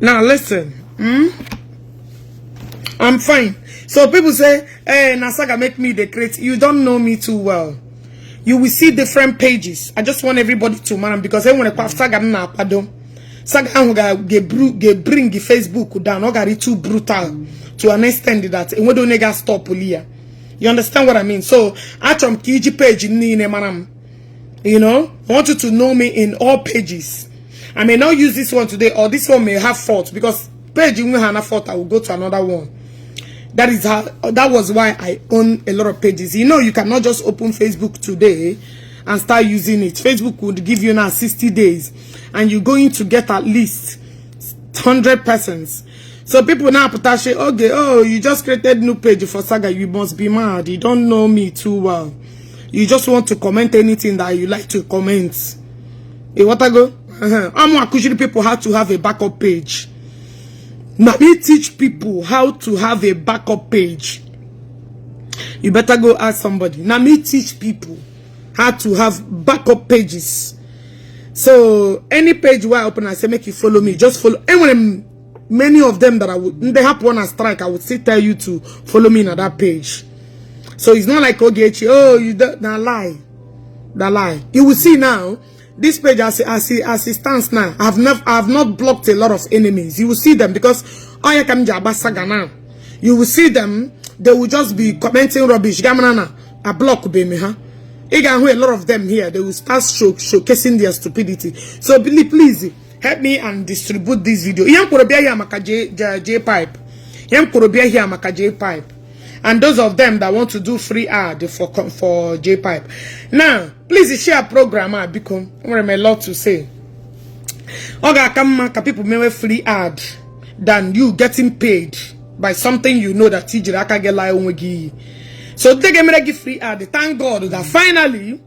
Now listen. I'm fine. So people say, hey, Nasaga make me the create. You don't know me too well. You will see different pages. I just want everybody to man because when I saga na pardon. Saga get bring the Facebook down. Not get too brutal to an extent that and we don't nigga stop here. You understand what I mean? So I from Kiji page in manam. You know, I want you to know me in all pages. I may not use this one today, or this one may have fault because page you have a fault. I will go to another one. That is how. That was why I own a lot of pages. You know, you cannot just open Facebook today and start using it. Facebook would give you now 60 days, and you're going to get at least 100 persons. So people now put that shit. Okay, oh, you just created new page for Saga. You must be mad. You don't know me too well. You just want to comment anything that you like to comment. Hey, what I go? Akushiri people how to have a backup page. Now me teach people how to have a backup page. You better go ask somebody. Now me teach people how to have backup pages. So any page where I open, I say make you follow me. Just follow. And when many of them that I would, they have one a strike, I would still tell you to follow me on that page. So it's not like Ogechi, oh, you don't lie. That lie. You will see now, this page as it stands now, I have not blocked a lot of enemies. You will see them because now. You will see them, they will just be commenting rubbish. A block me, huh? A lot of them here, they will start showcasing their stupidity. So please help me and distribute this video. Jpac. And those of them that want to do free ad for Jpac. Now, please share program because I have a lot to say. Okay, people make free ad than you getting paid by something you know that Tijiraka get like onwegi. So they give free ad. Thank God that finally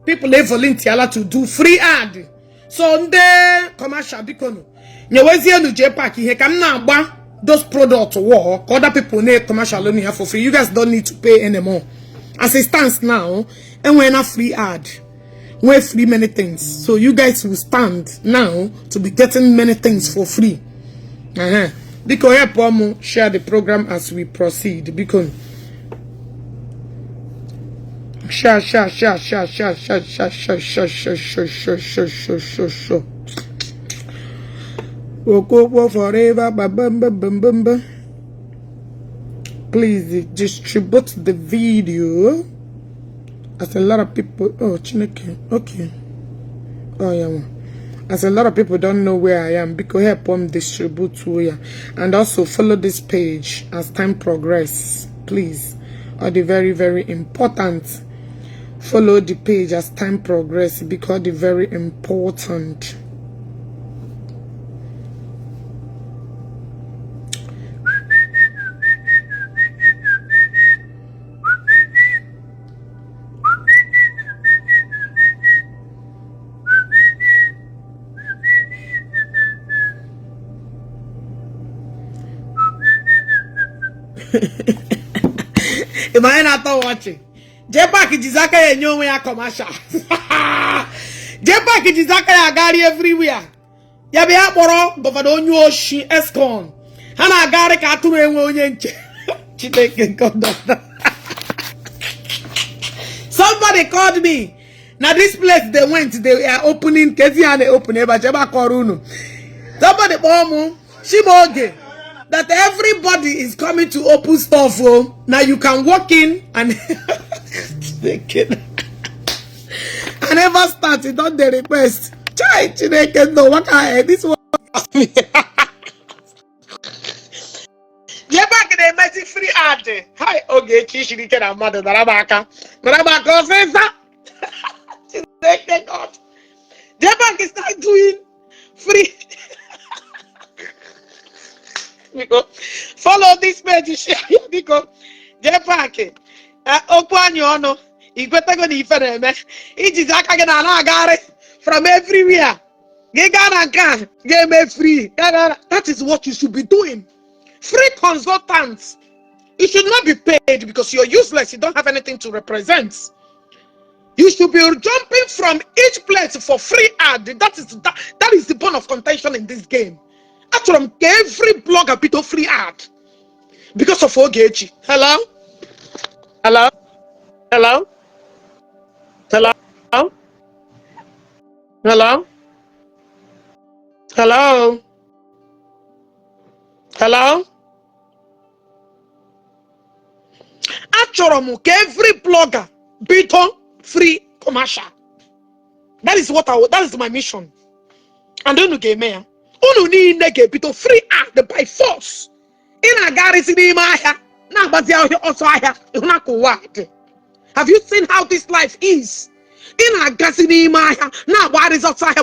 people have volunteer to do free ad. So they commercial because nyewezi no Jpac he come now those products work, other people need commercial only have for free. You guys don't need to pay anymore. As it stands now, and we're not free ad. We're free many things. So you guys will stand now to be getting many things for free. Because help Pomo share the program as we proceed. Because share. Go forever. Please distribute the video. As a lot of people. Oh, Chineke. Okay. Oh, yeah. As a lot of people don't know where I am, because help them distribute to you. And also follow this page as time progresses. Please. Or the very, very important. Follow the page as time progresses because the very important. If I ain't not watching, Jpac Jizaka and you way a commercial. Jpac Jizaka Agari everywhere. Yabe Aporo, but don't you she escon. Hana Agari Katu and Woyenche. Somebody called me. Now this place they went, they are opening Kezi and they open Eba Jeba Korunu. Somebody Bomu, Shimoge. That everybody is coming to open stuff. Oh, now you can walk in and I never started on the request. Chai, Chineke, no, what I this one. Jpac they make it free ad. Hi, okay, Chishi can have mother Narabaka. Narabaka says that. Jpac is not doing free. Because follow this page, share because Jpac open your no, you better go different, man. It is like from everywhere. Get me free. That is what you should be doing. Free consultants. You should not be paid because you're useless. You don't have anything to represent. You should be jumping from each place for free ad. That is the bone of contention in this game. from every blogger bit of free ad because of Ogechi. Hello? Hello? Hello? Hello? Hello? Hello? Hello? Actually, every blogger bit free commercial. That is what that is my mission. And don't get me. Unu need to get free ad by force. In a garrison in my hair. Now, but they are also here. Have you seen how this life is? In a garrison in my hair. Now, what is outside?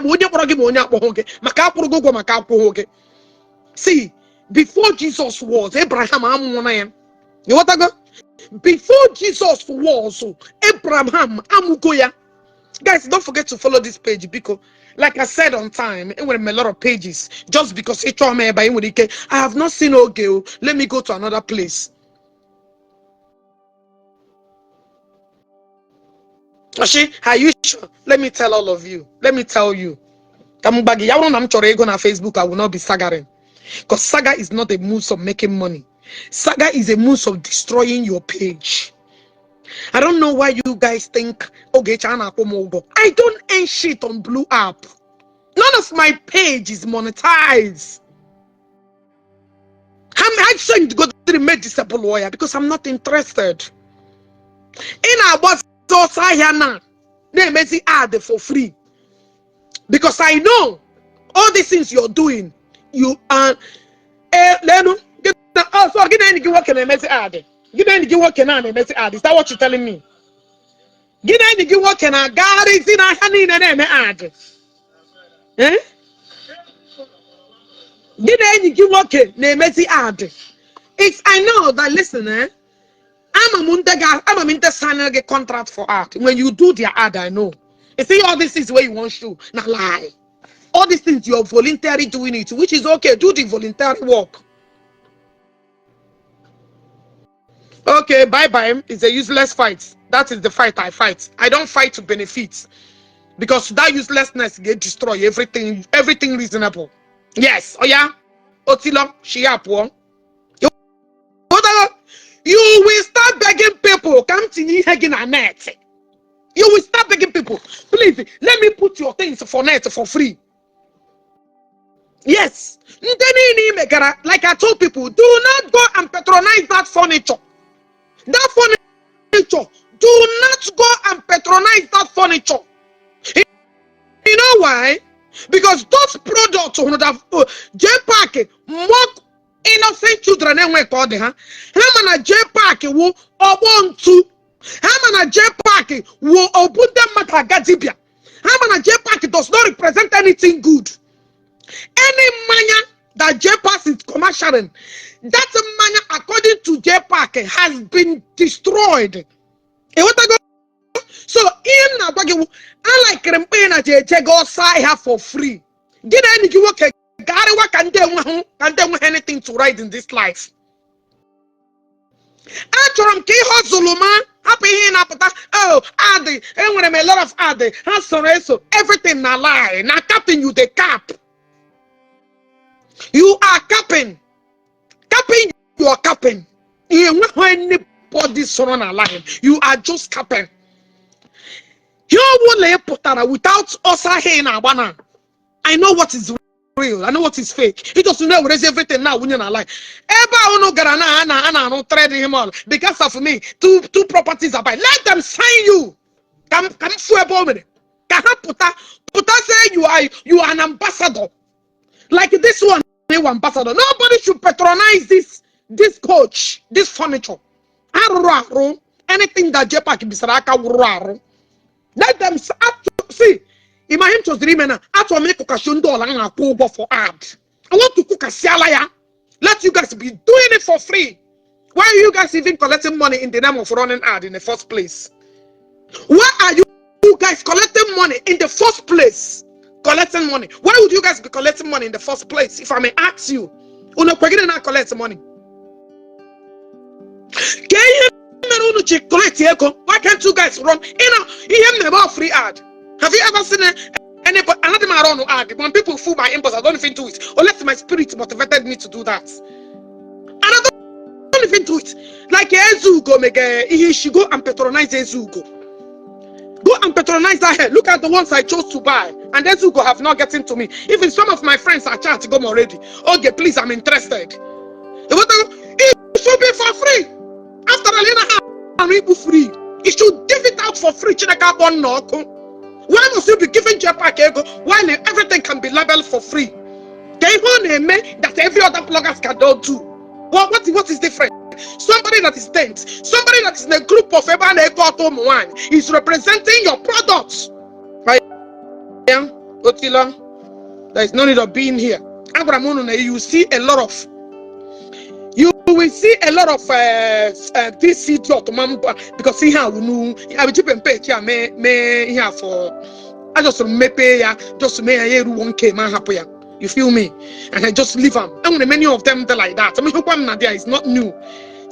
See, before Jesus was Abraham, you what I go? Before Jesus was Abraham Amugoya. Guys, don't forget to follow this page because, like I said on time, it went a lot of pages just because it told me by I have not seen Oge. Let me go to another place. Ashi, are you sure? Let me tell all of you. Let me tell you. Kamubagi, yawo nam chore ego na Facebook. I will not be sagaring because saga is not a means of making money. Saga is a means of destroying your page. I don't know why you guys think okay, I don't earn shit on Blue App. None of my page is monetized. I'm saying to go to the medical lawyer because I'm not interested. In our boss they make the ad for free. Because I know all these things you're doing, you are so get any work and make ad. Get any work and make ad. Is that what you're telling me? Get any work and a guy is in a honey and ad. Eh? Get any work and make ad. It's I know that listener. I'm a minter get contract for art. When you do their ad, I know. You see all this is where you want to not lie. All these things you're voluntarily doing it, which is okay. Do the voluntary work. Okay, bye. It's a useless fight. That is the fight I fight. I don't fight to benefit. Because that uselessness get destroy everything reasonable. Yes, oh yeah. Otilo, Shiapo. You will start begging people. Come to me again and net. You will start begging people. Please, let me put your things for net for free. Yes. Like I told people, do not go and patronize that furniture. That furniture. Do not go and patronize that furniture. You know why? Because those products Jpac mock innocent children and we call them. How many Jpac will want to? How many Jpac will open them matagazibia? How many Jpac does not represent anything good? Any mania that Jpac is commercialing, that mania according to Jpac has been destroyed. So in Nabagi, I like campaign at Jego Sai for free. Get any give work can do anything to write in this life. Actually, Kiho Zuluma, happy in Apata. Oh, Adi, and when I'm a lot of Adi, so everything na lie. Now capping you the cap. You are capping. Capping, you are capping. You anybody surround a line. You are just capping. You won't put that without us here in Abana. I know what is real. I know what is fake. He doesn't know what is everything now when you're not like. Eba ono garana no trade him all because of me. Two properties are buy. Let them sign you. Come for a moment. Puta say you are an ambassador. Like this one, you ambassador. Nobody should patronize this coach, this furniture. Anything that Jpac bisaraka. Let them see. Imagine to dream now. I to make a $1 and for ad. I want to cook a salaya. Let you guys be doing it for free. Why are you guys even collecting money in the name of running ad in the first place? Why are you guys collecting money in the first place? Collecting money. Why would you guys be collecting money in the first place? If I may ask you, not collect money. Why can't you guys run? You know, about free ad. Have you ever seen Anybody, another man I don't add. When people fool my inbox, I don't even do it. Unless my spirit motivated me to do that. And I don't even do it. Like Ezugo, he should go and patronize Ezugo. Go and patronize that hair. Look at the ones I chose to buy. And Ezugo have not gotten to me. Even some of my friends are chatting them already. Okay, please, I'm interested. It should be for free. After a free. It should give it out for free. Why must you be giving Jpac ego while everything can be labeled for free? That every other bloggers can do. What is different? Somebody that is dense, somebody that is in a group of everyone is representing your products. Right? Otila, there is no need of being here. You see a lot of. You will see a lot of this idiot because he have I will keep and pay here me here for I just pay ya just me a 1K man happy. You feel me? And I just leave them. And many of them they're like that. I mean, Nadia is not new.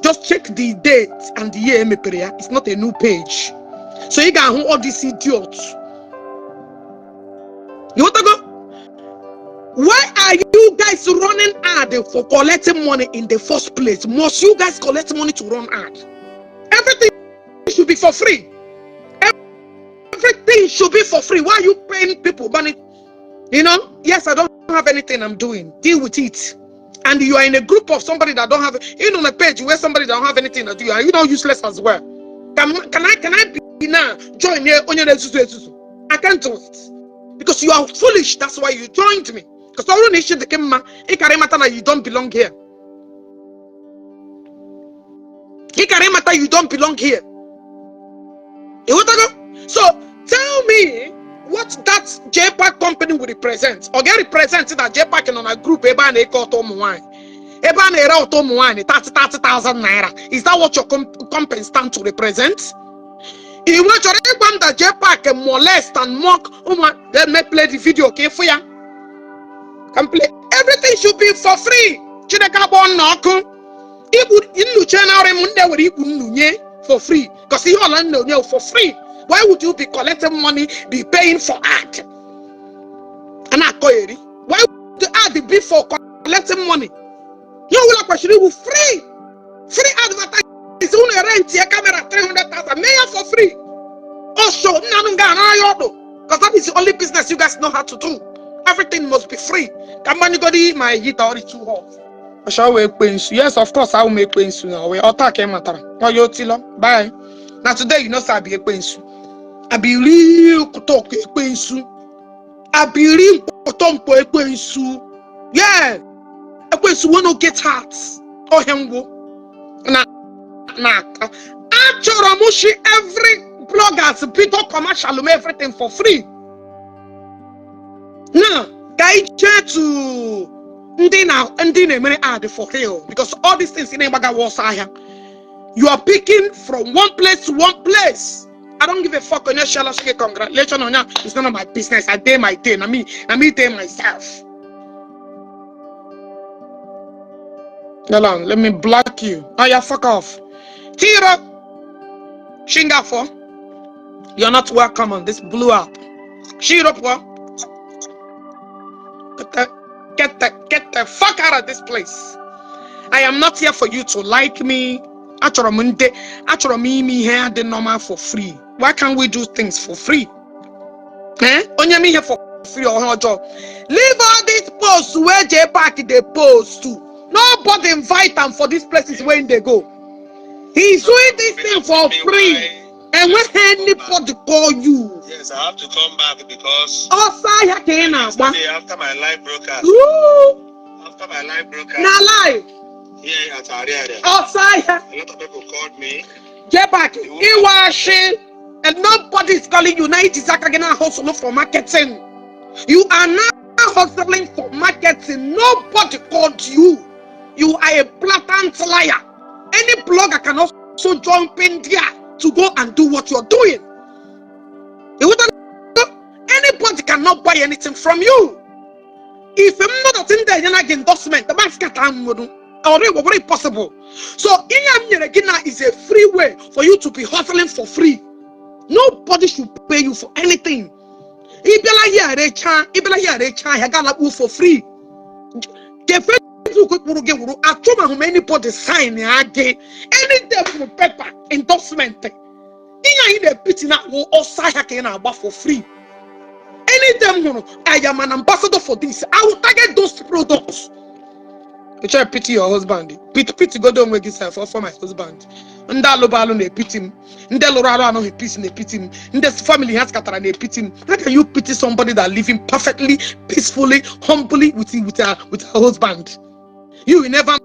Just check the date and the year. It's not a new page. So you got all these idiots. You want to go? Why are you guys running ad for collecting money in the first place? Must you guys collect money to run ad? Everything should be for free. Everything should be for free. Why are you paying people money? You know, yes, I don't have anything I'm doing. Deal with it. And you are in a group of somebody that don't have, you know, on a page where somebody don't have anything to do. Are you not useless as well? Can I be now join here? I can't do it because you are foolish. That's why you joined me. Because all nation the kema, you don't belong here. You don't belong here. So tell me what that Jpac company will represent. Or get represented that Jpac on a group eba na eko to muwani. Eba na era to muwani 30,000 naira. Is that what your company stand to represent? You want your that Jpac molest and mock then may play the video okay for ya. Can play everything should be for free. Chineka bon noko. Ibu inu channel remunde with ibu for free. Because he all know for free. Why would you be collecting money, be paying for ad? And why would the ad be for collecting money? You will question you free. Free advertising is only rent your camera 300,000 for free. Also, because that is the only business you guys know how to do. Everything must be free. Come on, you got my heat already too hot. I shall make pains. Yes, of course, I will make pains now. We all talk matter. Bye. Now today, you know, I'll be a pains. I believe talk a pains. I believe talk a pains. Yeah, a pains won't get hurt. Oh, him go. Actually, every blogger, people commercial, everything for free. Now, I try to many ad for real because all these things in Embaga was you are picking from one place to one place. I don't give a fuck on your shallow congratulations on that. It's none of my business. I day my day. I me day myself. Let me block you. Oh yeah, fuck off. Tira Shingafo. You're not welcome on this blue app. Shiropwa. Get the fuck out of this place. I am not here for you to like me. Actually, me here the normal for free. Why can't we do things for free? Only me here for free or her job. Leave all these posts where Jpac they post to. Nobody invite them for these places when they go. He's doing this thing for free. And when anybody call you, yes, I have to come back because yesterday after my live broadcast. After my live broadcast. Now live. Yeah, at Ariada. A lot of people called me. Jpac, you washing, and nobody is calling you. Now it is like again hustle for marketing. You are now hustling for marketing. Nobody called you. You are a blatant liar. Any blogger can also jump in there to go and do what you're doing. Anybody cannot buy anything from you. If I'm not in there, you're not endorsement. The man's got already very possible. So in is a free way for you to be hustling for free. Nobody should pay you for anything. Ibela here they chan, I got for free. The Facebook will get I told how many put the sign again. Any devil paper endorsement. In the pity now or Sahaka for free. Anytime I am an ambassador for this, I will target those products. You try to pity your husband. Pity go down with yourself for my husband. And that lobalo ne pity him. And that lorado no he pity him. And this family has katara ne pity him. How can you pity somebody that living perfectly, peacefully, humbly with her husband? You will never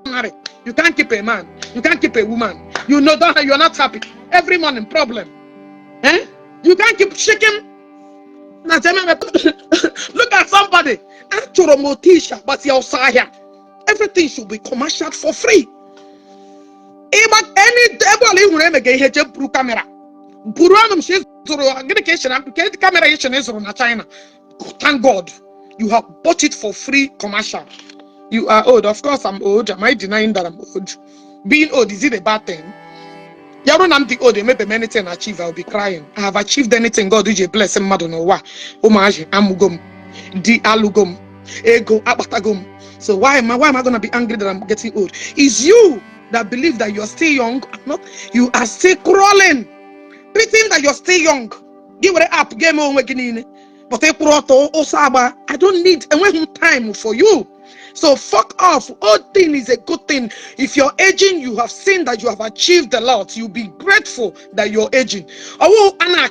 marry. You can't keep a man. You can't keep a woman. You know that you are not happy. Every morning problem. Eh? You can't keep shaking. Look at somebody. Actual motisha, but you're here. Everything should be commercial for free. Any devil will never get a blue camera. Buranum she's the camera is on China. Thank God you have bought it for free commercial. You are old. Of course, I'm old. Am I denying that I'm old? Being old, is it a bad thing? You don't know the old, they maybe many things achieve. I'll be crying. I have achieved anything. God, do you bless him? Madonowa, Omaj, Amugum, Di Alugum, Ego, Abatagum. So why am I gonna be angry that I'm getting old? It's you that believe that you're still young. Not you are still crawling. Pretend that you're still young. Give it up, game on waking. But I don't need time for you. So fuck off. All thing is a good thing. If you're aging, you have seen that you have achieved a lot. You'll be grateful that you're aging. Oh, I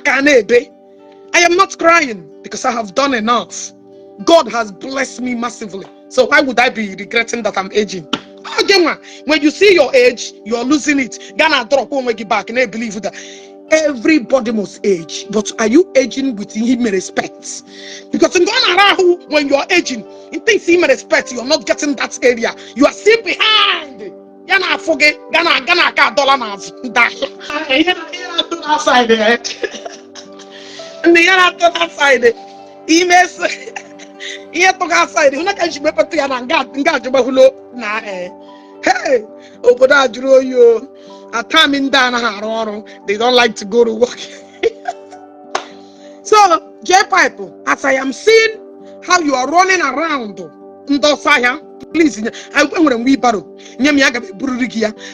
am not crying because I have done enough. God has blessed me massively. So why would I be regretting that I'm aging? When you see your age, you're losing it. Gonna drop when we get back and I believe that everybody must age. But are you aging with him respect? Because when you're aging, in things him respect, you're not getting that area. You are still behind. Gonna forget. Gonna dollar outside there. And the outside. Emails. Here to outside. You not can she pepper and got na hey, obodo drew you. A time in down, they don't like to go to work. So, Jpac, as I am seeing how you are running around, please, I went when we borrow.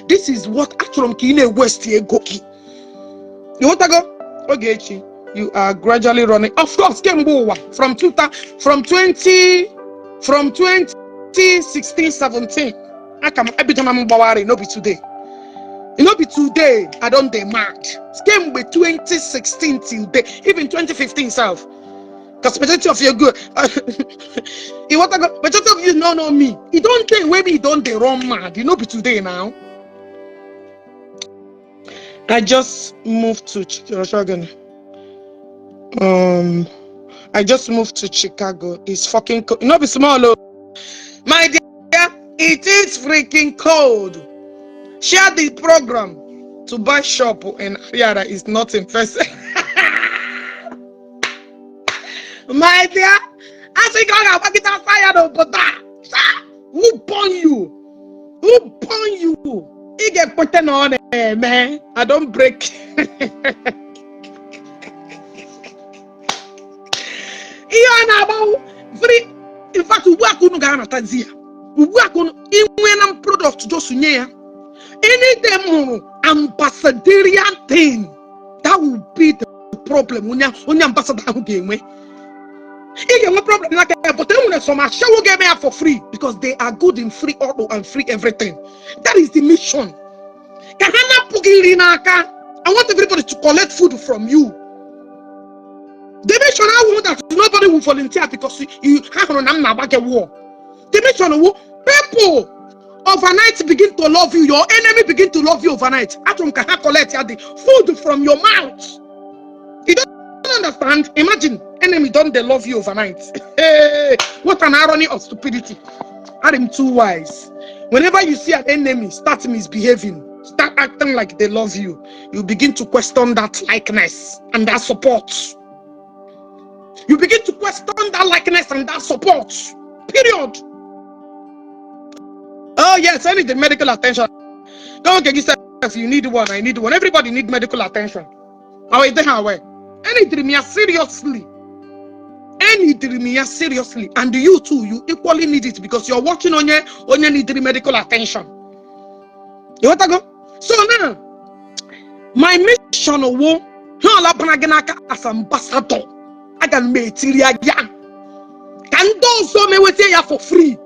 This is what actually Kine West goki. You want to go? Okay, you are gradually running. Of course, from 2016, 17. I come every time I'm Bawari, no be today. You know, be today, I don't demand. It came with 2016 till day, even 2015 self. Because majority of you good. Majority of you know me. You don't think maybe you don't they run mad. You know, be today now. I just moved to Chicago. I just moved to Chicago. It's fucking cold. You know, be small. My dear, it is freaking cold. Share the program to buy shop in Ariara is not infested. My dear, I think I'm going to get fired, but who born you? Who born you? You get put on it, man. I don't break. You are about free. In fact, we work on Tanzania. We work on in product just near. Any demo ambassadorial thing that will be the problem when you ambassador who game away. If you have a problem like that, but then some show game out for free because they are good in free auto and free everything. That is the mission. I want everybody to collect food from you. The mission I want that nobody will volunteer because you have a war. The mission will people overnight begin to love you. Your enemy begin to love you overnight. Atom can collect the food from your mouth. You don't understand? Imagine enemy don't they love you overnight. Hey, what an irony of stupidity. I'm too wise. Whenever you see an enemy start misbehaving, start acting like they love you, you begin to question that likeness and that support. You begin to question that likeness and that support. Period. Oh yes, I need the medical attention. Don't get yourself. You need one. I need one. Everybody need medical attention. Oh, is that how? I need me seriously. need me seriously, and you too, you equally need it because you're watching on your need medical attention. You want to go? So now, my mission as ambassador, I can make it can those who may wait here for free.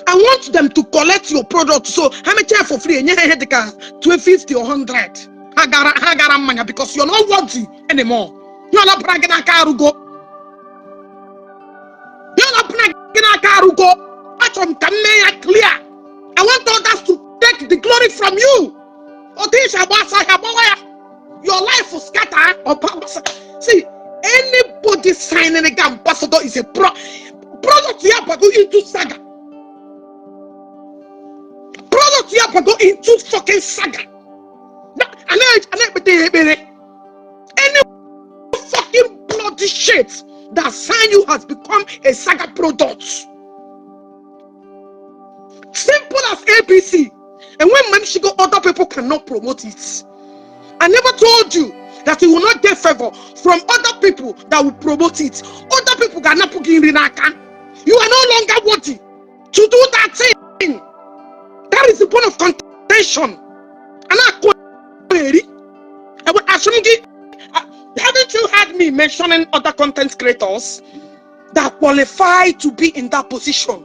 I want them to collect your product. So how much for free? And you had the 250 or 100. Hagara because you're not worthy anymore. You're not bragging a carugo. You're not bragging a carugo. Actually, clear. I want others to take the glory from you. Your life will scatter or see anybody signing an ambassador is a product here, but go into saga. Product here, but go into fucking saga. Any fucking bloody shit that sign you has become a saga product. Simple as ABC. And when Manishigo, other people cannot promote it. I never told you that you will not get favor from other people that will promote it. Other people cannot put in Rinaka. You are no longer worthy to do that thing. That is the point of contention. And haven't you heard me mentioning other content creators that qualify to be in that position?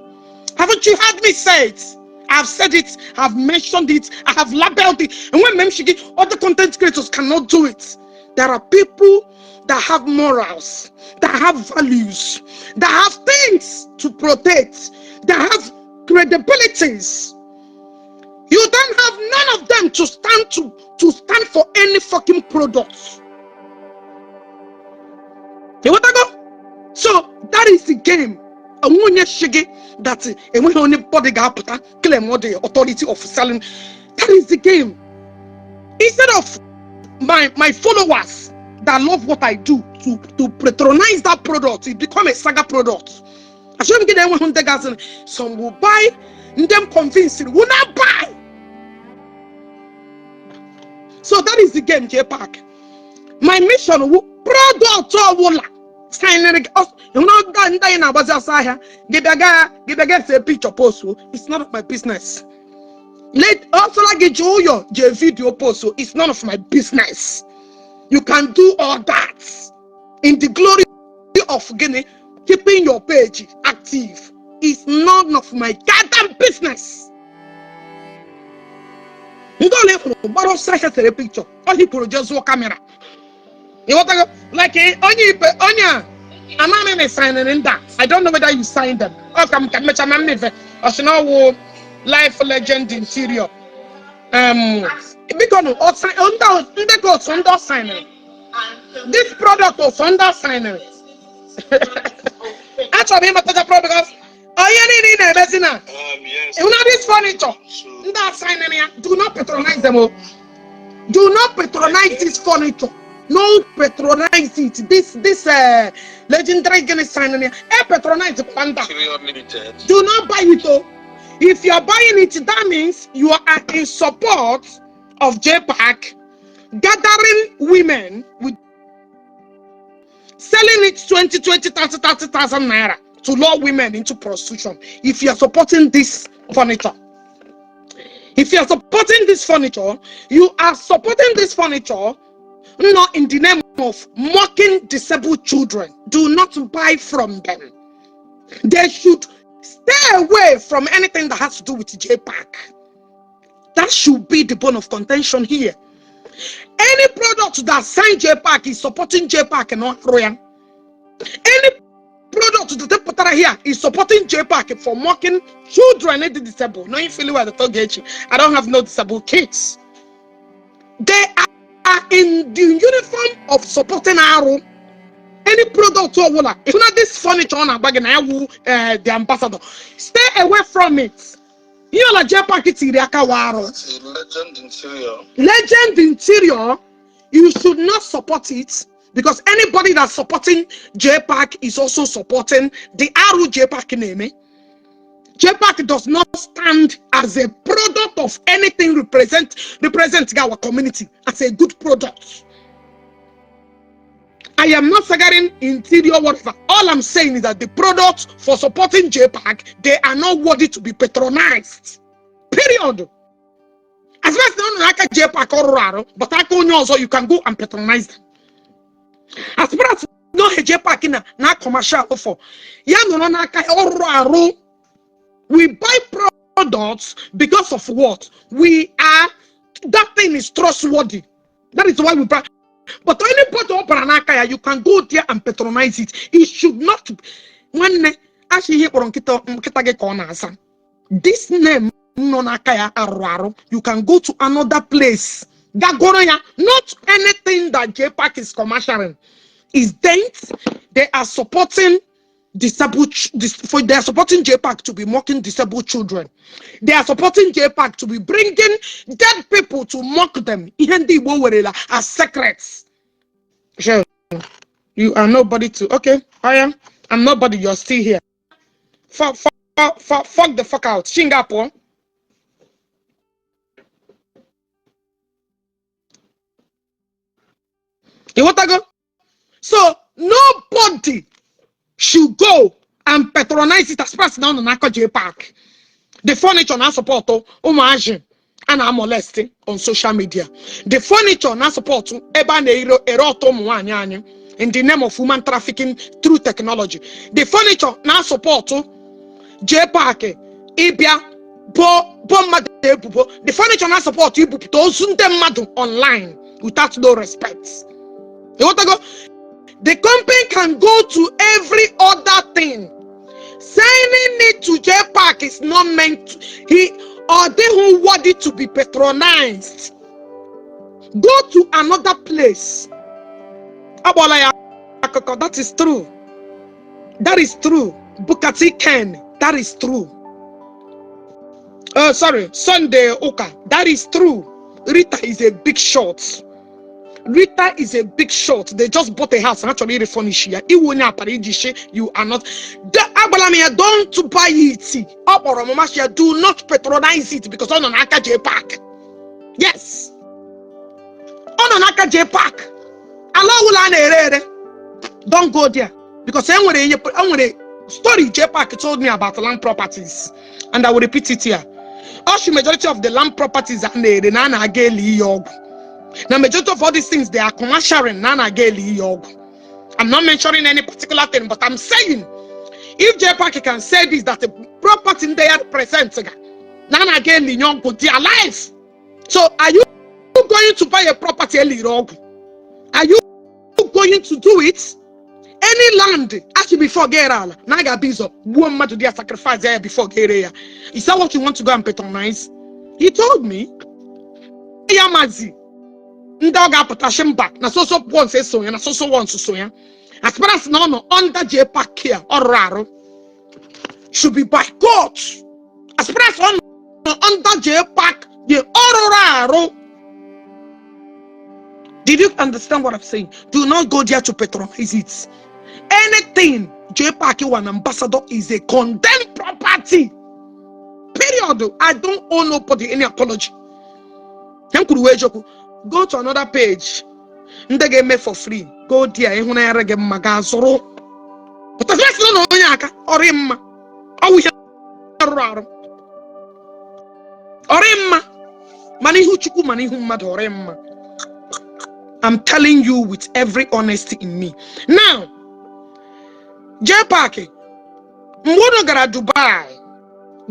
Haven't you heard me say it? I've said it, I've mentioned it, I have labeled it. And when Memshigi, other content creators cannot do it. There are people that have morals, that have values, that have things to protect, that have credibilities. You don't have none of them to stand for any fucking products. You want to go? So that is the game. And when you shiggy that and when anybody got claim what the authority of selling, that is the game. Instead of my followers that love what I do to patronize that product, it become a saga product. I shouldn't get anyone who some will buy and them convince it will not buy. So that is the game, Jpac. My mission will product or you know, a picture post. It's none of my business. Let also like a your video post. It's none of my business. You can do all that in the glory of keeping your page active. It's none of my goddamn business. You don't have to borrow such a picture. Or you could just walk camera. You want to go like Onya? I'm not signing in that. I don't know whether you signed them. Oh, come or should know life legend interior. Because under signing. This product was under signing. Actually, I'm not the product because you need a mesina. Yes. You know this furniture. Under signing, do not patronize them. Do not patronize this furniture. No patronize it. This legendary game is signing here. Patronize the panda. Do not buy it though. If you are buying it, that means you are in support of Jpac gathering women with selling it 20, 30,000 naira to lure women into prostitution. If you are supporting this furniture. If you are supporting this furniture, you are supporting this furniture not in the name of mocking disabled children. Do not buy from them. They should stay away from anything that has to do with Jpac. That should be the bone of contention here. Any product that signs Jpac is supporting Jpac and not Royan. Any product that they put out here is supporting Jpac for mocking children and the disabled. No, you feel where the Togechi. I don't have no disabled kids. They are in the uniform of supporting Arrow. Any product or whatever, if not this furniture on a bag and I will the ambassador, stay away from it. You know, like Jpac it's Legend interior. Legend interior, you should not support it because anybody that's supporting Jpac is also supporting the Arrow Jpac name. Jpac does not stand as a product of anything representing our community as a good product. I am not sagaring interior whatever. All I'm saying is that the products for supporting Jpac, they are not worthy to be patronized. Period. As far as no like a Jpac or raro, but I can also you can go and patronize them. As far as no Jpac in na commercial for ya no naka or raro. We buy products because of what? We are, that thing is trustworthy. That is why we buy. But any product you can go there and patronize it. It should not. This name, you can go to another place. Not anything that Jpac is commercializing is dent. They are supporting disabled, they are supporting Jpac to be mocking disabled children. They are supporting Jpac to be bringing dead people to mock them. Even the Igbo as secrets. Sure, you are nobody to. Okay, I'm nobody. You're still here. Fuck the fuck out, Singapore. You want to go? So nobody should go and patronize it as person on Nako Jpac. The furniture now support homage and are molesting on social media. The furniture now support in the name of human trafficking through technology. The furniture now support Jpac, Ibia, the furniture now support those online without no respect. You want to go? The company can go to every other thing. Signing it to Jpac is not meant to, they who worthy to be patronized. Go to another place. That is true. That is true. Bukati Ken, that is true. Sorry, Sunday Oka, that is true. Rita is a big shot. Rita is a big shot. They just bought a house and actually refurnish here. You are not. Don't buy it. Do not patronize it because on Aka Jpac. Yes. On Aka Jpac. Don't go there because I'm story Jpac told me about land properties, and I will repeat it here. Also, majority of the land properties are the Nana Geli Yog. Now, majority of all these things, they are commercial. I'm not mentioning any particular thing, but I'm saying if Jpac can say this, that the property they are present, Nana Geli Yog, they are alive. So, are you going to buy a property? Are you going to do it? Any land, actually before Gerala, Naga Bizo, woman to their sacrifice there before Gerea. Is that what you want to go and patronize? He told me, Yamazi. Ndaga potassium back. Na so one says so, na so one so ya. As far as no under Jpac here or raro should be by court. As far as under Jpac, the raro. Did you understand what I'm saying? Do not go there to patronize it. Anything Jpac an ambassador is a condemned property. Period. I don't owe nobody any apology. Go to another page. They get me for free. Go there. But the first no yaka or him. I'm telling you with every honesty in me. Now, Jpac, Mwono gara Dubai,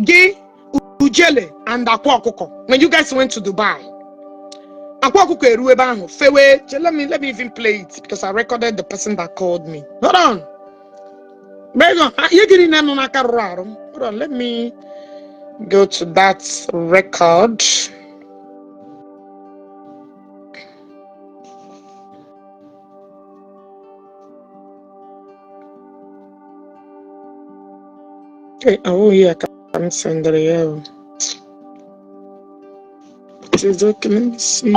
Gay, Ujele, and Akwakoko. When you guys went to Dubai, Akwakoko Eruebango, Fewe, let me even play it because I recorded the person that called me. Hold on. Hold on, let me go to that record. Okay, oh yeah, I can't send it here. It's okay, let me see.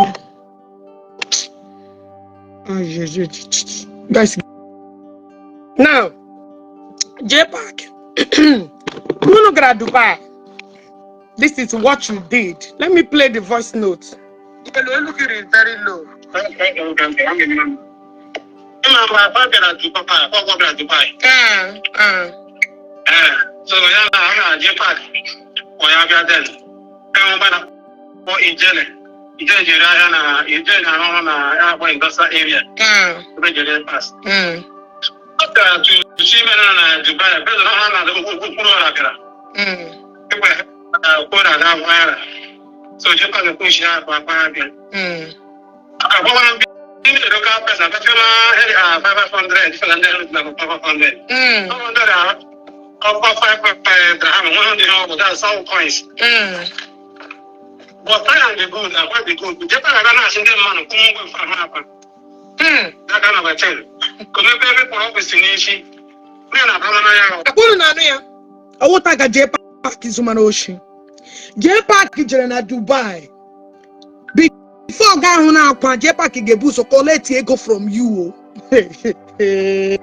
Guys, now Jpac, Dubai. This is what you did. Let me play the voice note. Look at it very low. So yeah, Jpac. Or yeah, then. In Jene, industrial area. Pass. After to see men on Dubai, so Jpac push out for the local person, 500, 500. That's all coins. But I am the good, I want the good. Jpac I don't see them man come from happen. That kind of a thing. Come every province in Asia. I want to get Jpac is human ocean. Jpac is na Dubai. Before guy now, Jpac get boost so collect ego from you. Hey,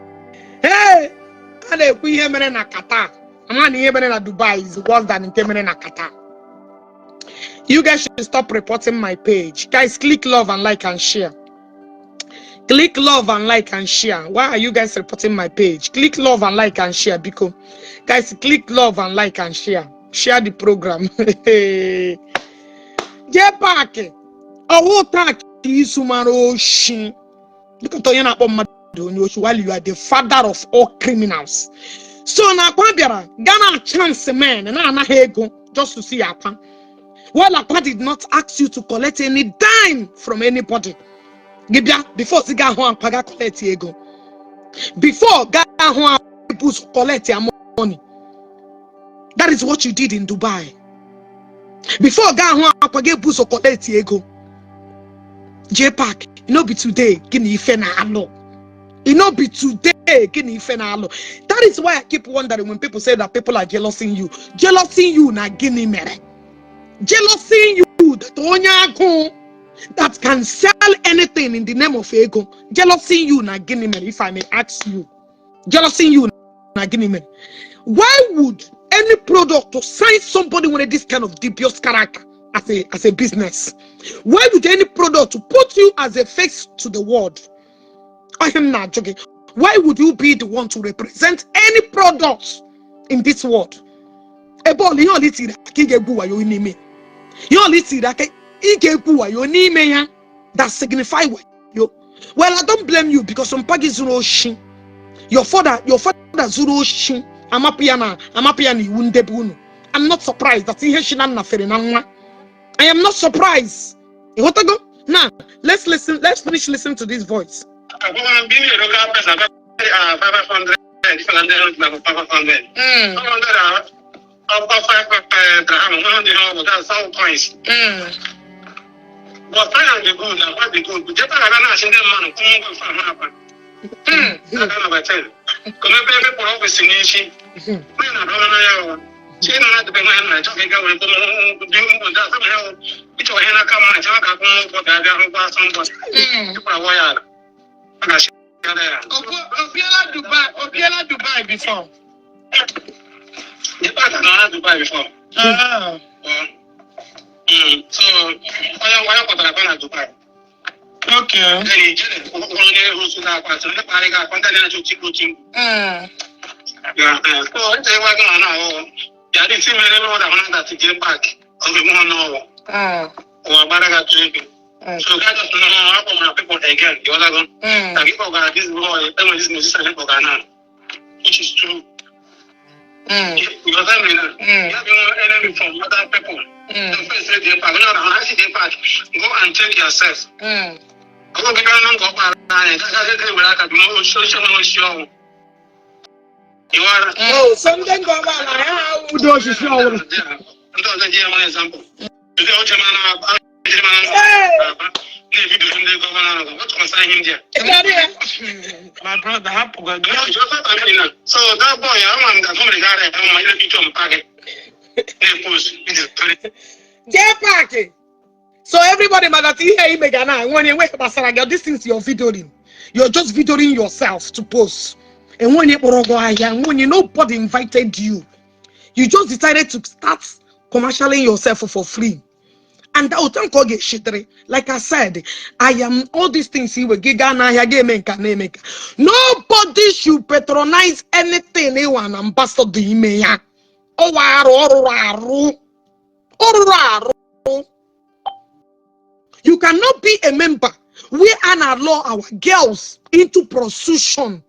and if we hear men in Qatar, I'm not here in Dubai is worse than in Qatar. You guys should stop reporting my page. Guys, click love and like and share. Click love and like and share. Why are you guys reporting my page? Click love and like and share because guys, click love and like and share. Share the program. Jpac. Oh, thank you, Sumaro. While you are the father of all criminals. So now, Ghana chance man and I'm just to see Akpan. Well, Akpan did not ask you to collect any dime from anybody. Before Siga Juan Paga collect ego. Before Ghana Juan people collect your money. That is what you did in Dubai. Before Ghana Juan Paga people collect ego. Jpac, you know, be today, Guinea Fena Allo. It not be today, Guinea Fena Allo. That is why I keep wondering when people say that people are jealousing you. Jealousing you na Guinea Mere. Jealousing you that can sell anything in the name of ego. Jealousing you na Guinea Mere, if I may ask you. Jealousing you na Guinea Mere. Why would any product to sign somebody with this kind of dubious character as a business? Why would any product to put you as a face to the world? I am not joking. Why would you be the one to represent any product in this world? That signify what you. Well, I don't blame you because some pagi zero shin. Your father zero shin. I'm not surprised that I am not surprised. Now, let's finish listening to this voice. But I am the good, I want the good. Jpac I don't see them man come from happen. That kind of a thing. Come every province in Asia. Dubai before. Jpac Dubai before. So why Dubai? Okay. Yeah. So it's a work on now. Yeah, they see me that Jpac. Or Baraga drinking. So that doesn't know how my people again. The other one. People got this boy, this musician which is true. Because I mean, you have no enemy from other people. The first say Jpac, go and check yourself. Go you are something go on. How do you show? Example. My brother, so that boy, Jpac. So everybody, when this is your videoing. You're just videoing yourself to post. And when nobody invited you, you just decided to start commercializing yourself for free. And like I said, I am all these things he will give. Nobody should patronize anything anyone ambassador ime. You cannot be a member. We allow our girls into prostitution.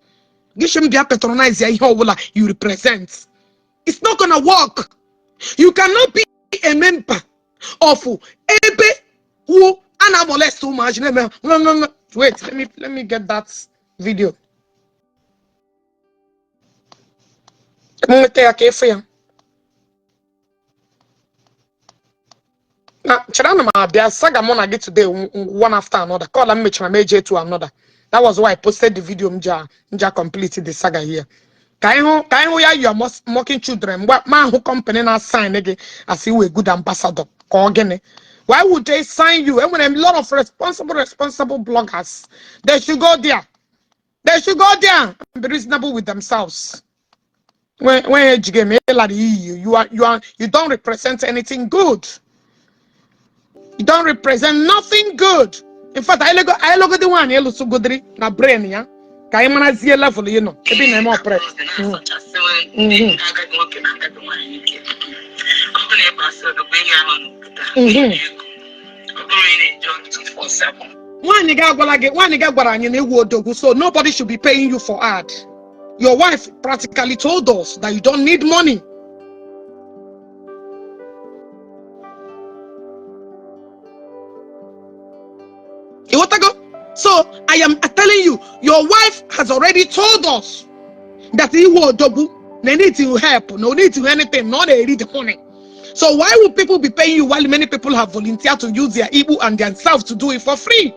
You represent. It's not gonna work. You cannot be a member of Ebe who molest too much. Wait, let me get that video. Now, saga mona get today one after another. Call and match my major to another. That was why I posted the video. Mja completed the saga here. You are mocking children. What man who company now sign again as you a good ambassador? Why would they sign you? And when a lot of responsible bloggers, they should go there. They should go there and be reasonable with themselves. When you don't represent anything good. You don't represent nothing good. In fact, I look at the one yellow so good na brain, yeah. Kaimana zia level, you know. Maybe name more press. So nobody should be paying you for ad. Your wife practically told us that you don't need money. So I am telling you, your wife has already told us that he will double. They need to help, no need to anything, not they need the money. So why would people be paying you while many people have volunteered to use their Igbo and themselves to do it for free?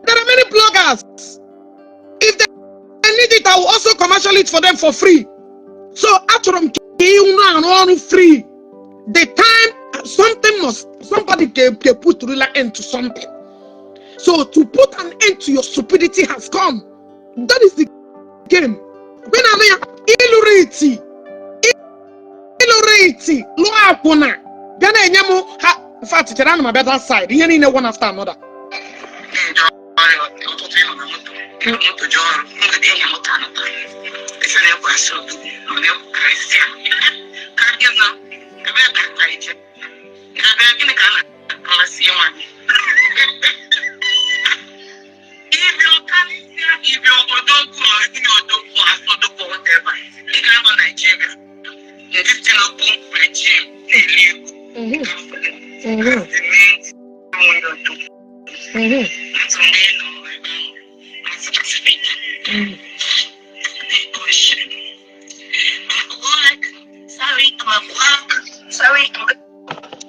There are many bloggers. If they need it, I will also commercial it for them for free. So after them free, the time somebody can put real end to something. So to put an end to your stupidity has come. That is the game. When I'm illiterate, in fact, it's on my better side. You need one after another.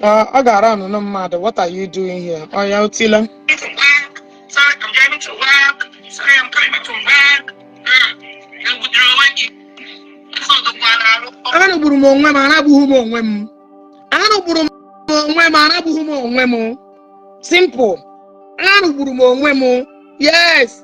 I got on no matter. What are you doing here? Oh, yeah, Tila. Sorry, I'm driving to work. Sorry, I'm coming back from work. Simple. Yes.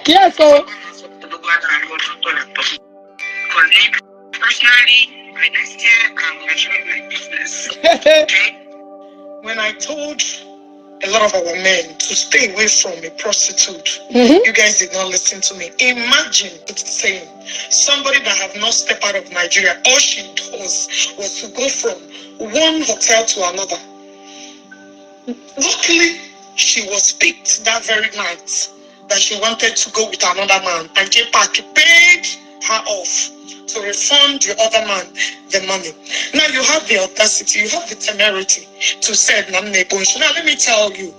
Yes, so personally, by next year, I'm resuming my business. When I told a lot of our men to stay away from a prostitute, you guys did not listen to me. Imagine it's saying somebody that have not stepped out of Nigeria, all she does was to go from one hotel to another. Luckily, she was picked that very night that she wanted to go with another man, and Jpac paid her off to refund the other man the money. Now you have the audacity, you have the temerity to say, now let me tell you,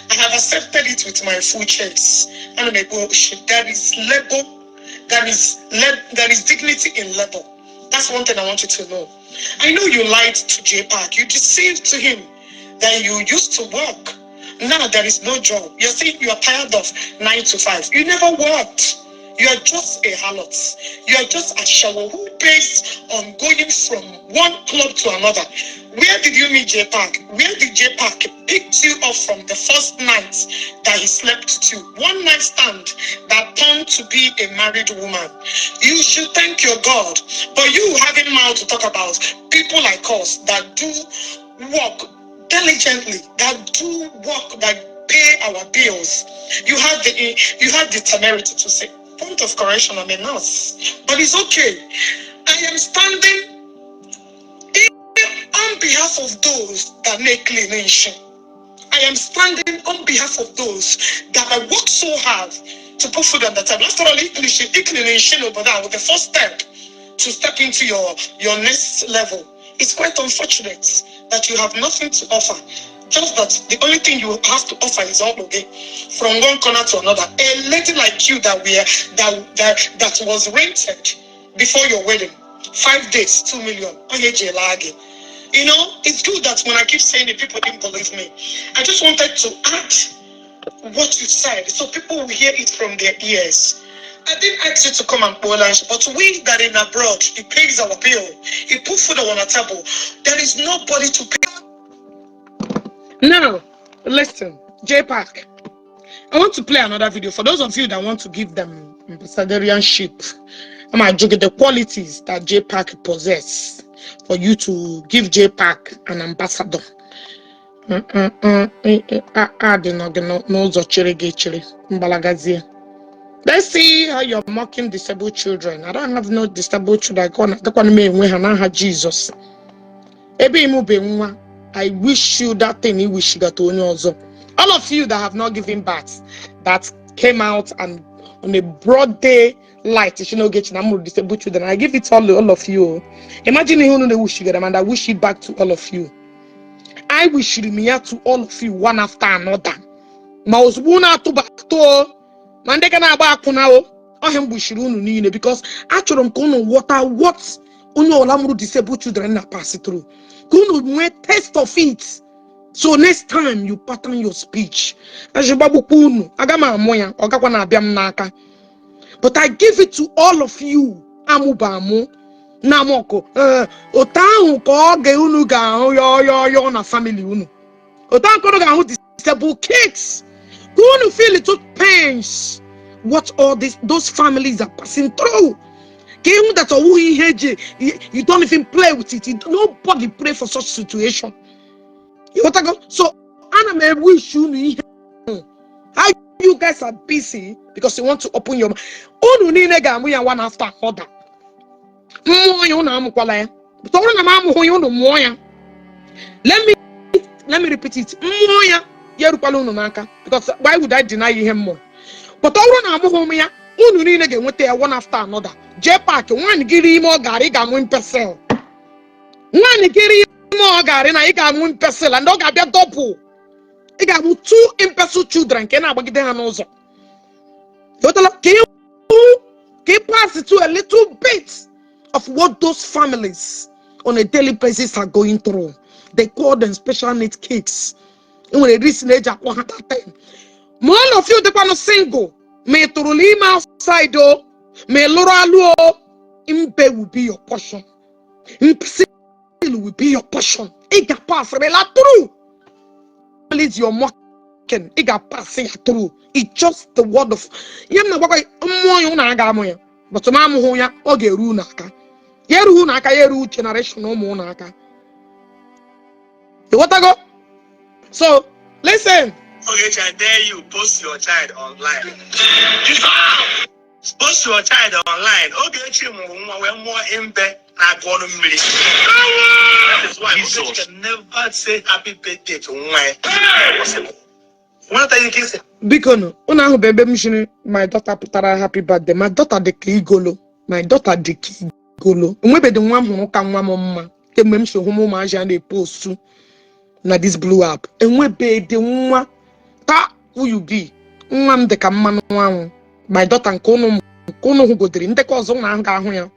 I have accepted it with my full chest. There is labor, there is dignity in labor. That's one thing I want you to know. I know you lied to Jpac, you deceived to him that you used to work. Now there is no job. You're saying you are tired of 9 to 5. You never worked. You are just a harlot. You are just a shower who pays on going from one club to another. Where did you meet Jpac? Where did Jpac pick you up from the first night that he slept with you? One night stand that turned to be a married woman. You should thank your God. But you having mouth to talk about people like us that do work diligently, that do work, that pay our bills. You have the temerity to say, point of correction, I'm a nurse. But it's okay. I am standing on behalf of those that make clean nation. I am standing on behalf of those that I work so hard to put food on the table. After all, inclination over that was the first step to step into your next level. It's quite unfortunate that you have nothing to offer. Just that the only thing you have to offer is all okay from one corner to another. A lady like you that was rented before your wedding, 5 days, 2 million. You know, it's good that when I keep saying it, people didn't believe me. I just wanted to add what you said so people will hear it from their ears. I didn't ask you to come and pour lunch, but we that in abroad, he pays our bill, he put food on our table. There is nobody to pay. Now, listen, Jpac. I want to play another video for those of you that want to give them ambassadorship. I'm going to get the qualities that Jpac possess for you to give Jpac an ambassador. Let's see how you're mocking disabled children. I don't have no disabled children. Jesus. I wish you that thing you wish you got to also. All of you that have not given birth, that came out and on a broad day light, you should not get disabled children. I give it to all of you. Imagine who know wish you get them, and I wish it back to all of you. I wish it me to all of you one after another. Because actually water what disabled children pass it through. Taste of it. So next time you pattern your speech. But I give it to all of you. Amubamu. Namoko. Otahu koge unu ga na family unu. Otahu koge ga disabled kids. Who feel little pains. What all those families are passing through. You don't even play with it. Nobody pray for such situation. So I wish you how you guys are busy because you want to open your mouth. One after another. Let me repeat it. Because why would I deny him more? But one after another. Jpac, one giri more gari gamun pesel. One giri more gari na iga mun pesel and dog abia double. Iga mu 2 imbecile children can I get them also. Can you pass it to a little bit of what those families on a daily basis are going through? They call them special needs kids. And when they reach age at one time. More of you the single. May Turulima outside though. May Loraluo Imbe will be your portion. Impsil will be your portion. Iga pass rela through. Please your mocking. Iga passing through. It's just the word of Yamna Waka Moyona Gamoya. But to Mamuya Oge Runaka. Yeru Naka Yeru generation no monaka. What I go? So listen. Okay, I dare you post your child online. Post your child online. Okay, when more in bed, I go to me. That is why you can never say happy birthday to my. What are you kissing? Because una baby mission, my daughter put her happy birthday. My daughter de Kigolo. My daughter de Kigolo. Maybe the one who can mama. The mem show who mama and post to na this blue app. And we be the one. Who you be? The command one. My daughter Kono who go dream the cause on Anga here.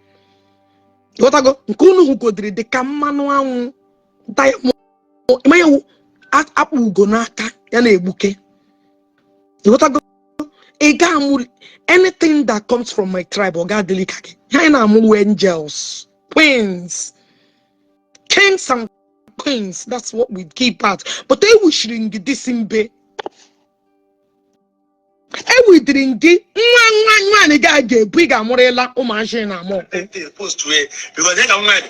What I go? Kono who go dream the command one. Diamond. My up will go naka and a bouquet. What I go? Anything that comes from my tribe or God delicate. Here I'm angels, queens, kings and coins. That's what we keep out. But they will shrink this in bay. We drink it. One guy get big amorella or machine amor. Post to it because they don't like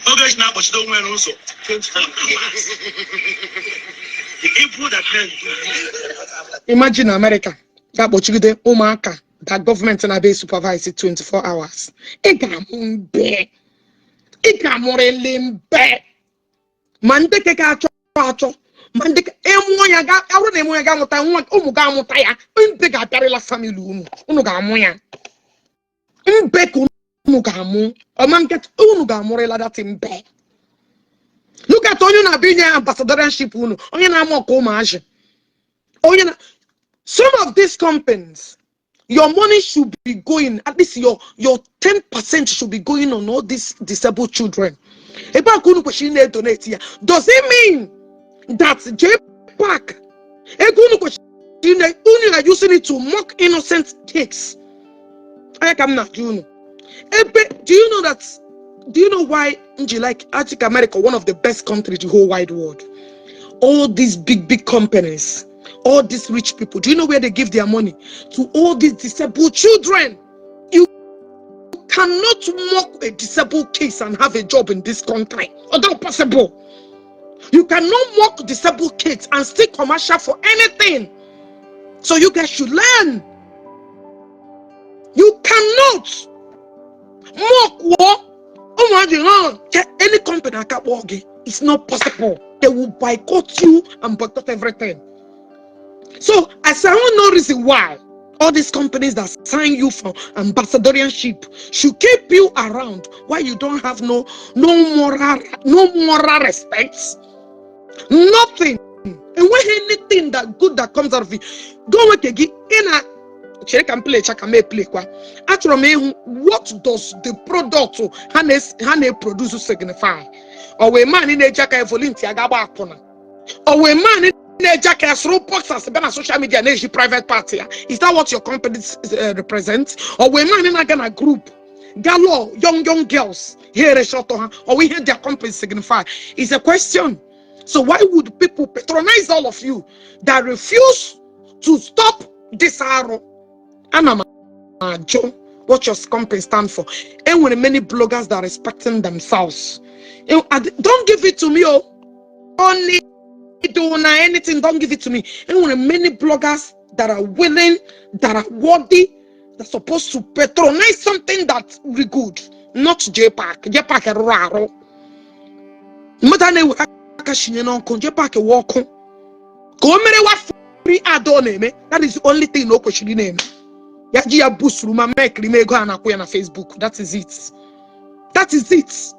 okay, now, but you don't wear also 24 hours. The April that imagine America. That what you do, Omaka. That government and I be supervised 24 hours. It can be. It can more limbe. Mande ke ka cho. Mande ke emoya ga awro na emoya ga muta nwa umu ga muta ya. Mbe ga parela family unu ga amoya. Mbe ku unu ga amu. O man get unu ga amorela that mbe. Look at onye na binye ambassadorship unu. Onye na amo ko ma aje. Onye na some of these companies, your money should be going, at least your 10% should be going on all these disabled children. Does it mean that Jpac you are using it to mock innocent kids? I am not doing. Do you know that? Do you know why like America, one of the best countries in the whole wide world? All these big companies, all these rich people, do you know where they give their money? To all these disabled children. You cannot mock a disabled case and have a job in this country. It's not possible. You cannot mock disabled kids and still commercial for anything. So you guys should learn. You cannot mock war. Oh my God, any company that can work, it's not possible. They will boycott you and boycott everything. So I say, I don't know reason why all these companies that sign you for ambassadorship should keep you around. Why you don't have no moral respect, nothing. And when anything that good that comes out of it, go work again in a check and play kwa. Actually, what does the product Hane produce signify? Or we man in a jacket volunteer gaba apona. Or we man in a jacket through boxers a social media and private party. Is that what your company represents? Or we man in a group? Gallo, young girls here a short or we hear their company signify? It's a question. So why would people patronize all of you that refuse to stop this arrow? And Joe, what your company stand for? And when many bloggers that are respecting themselves, don't give it to me. Only do anything. Don't give it to me. And when many bloggers that are willing, that are worthy, they're supposed to patronize something that's really good, not Jpac. Jpac is raro. Jpac walk. That is the only thing no question name. Yaji boost room and make go and acquire on Facebook. That is it. That is it.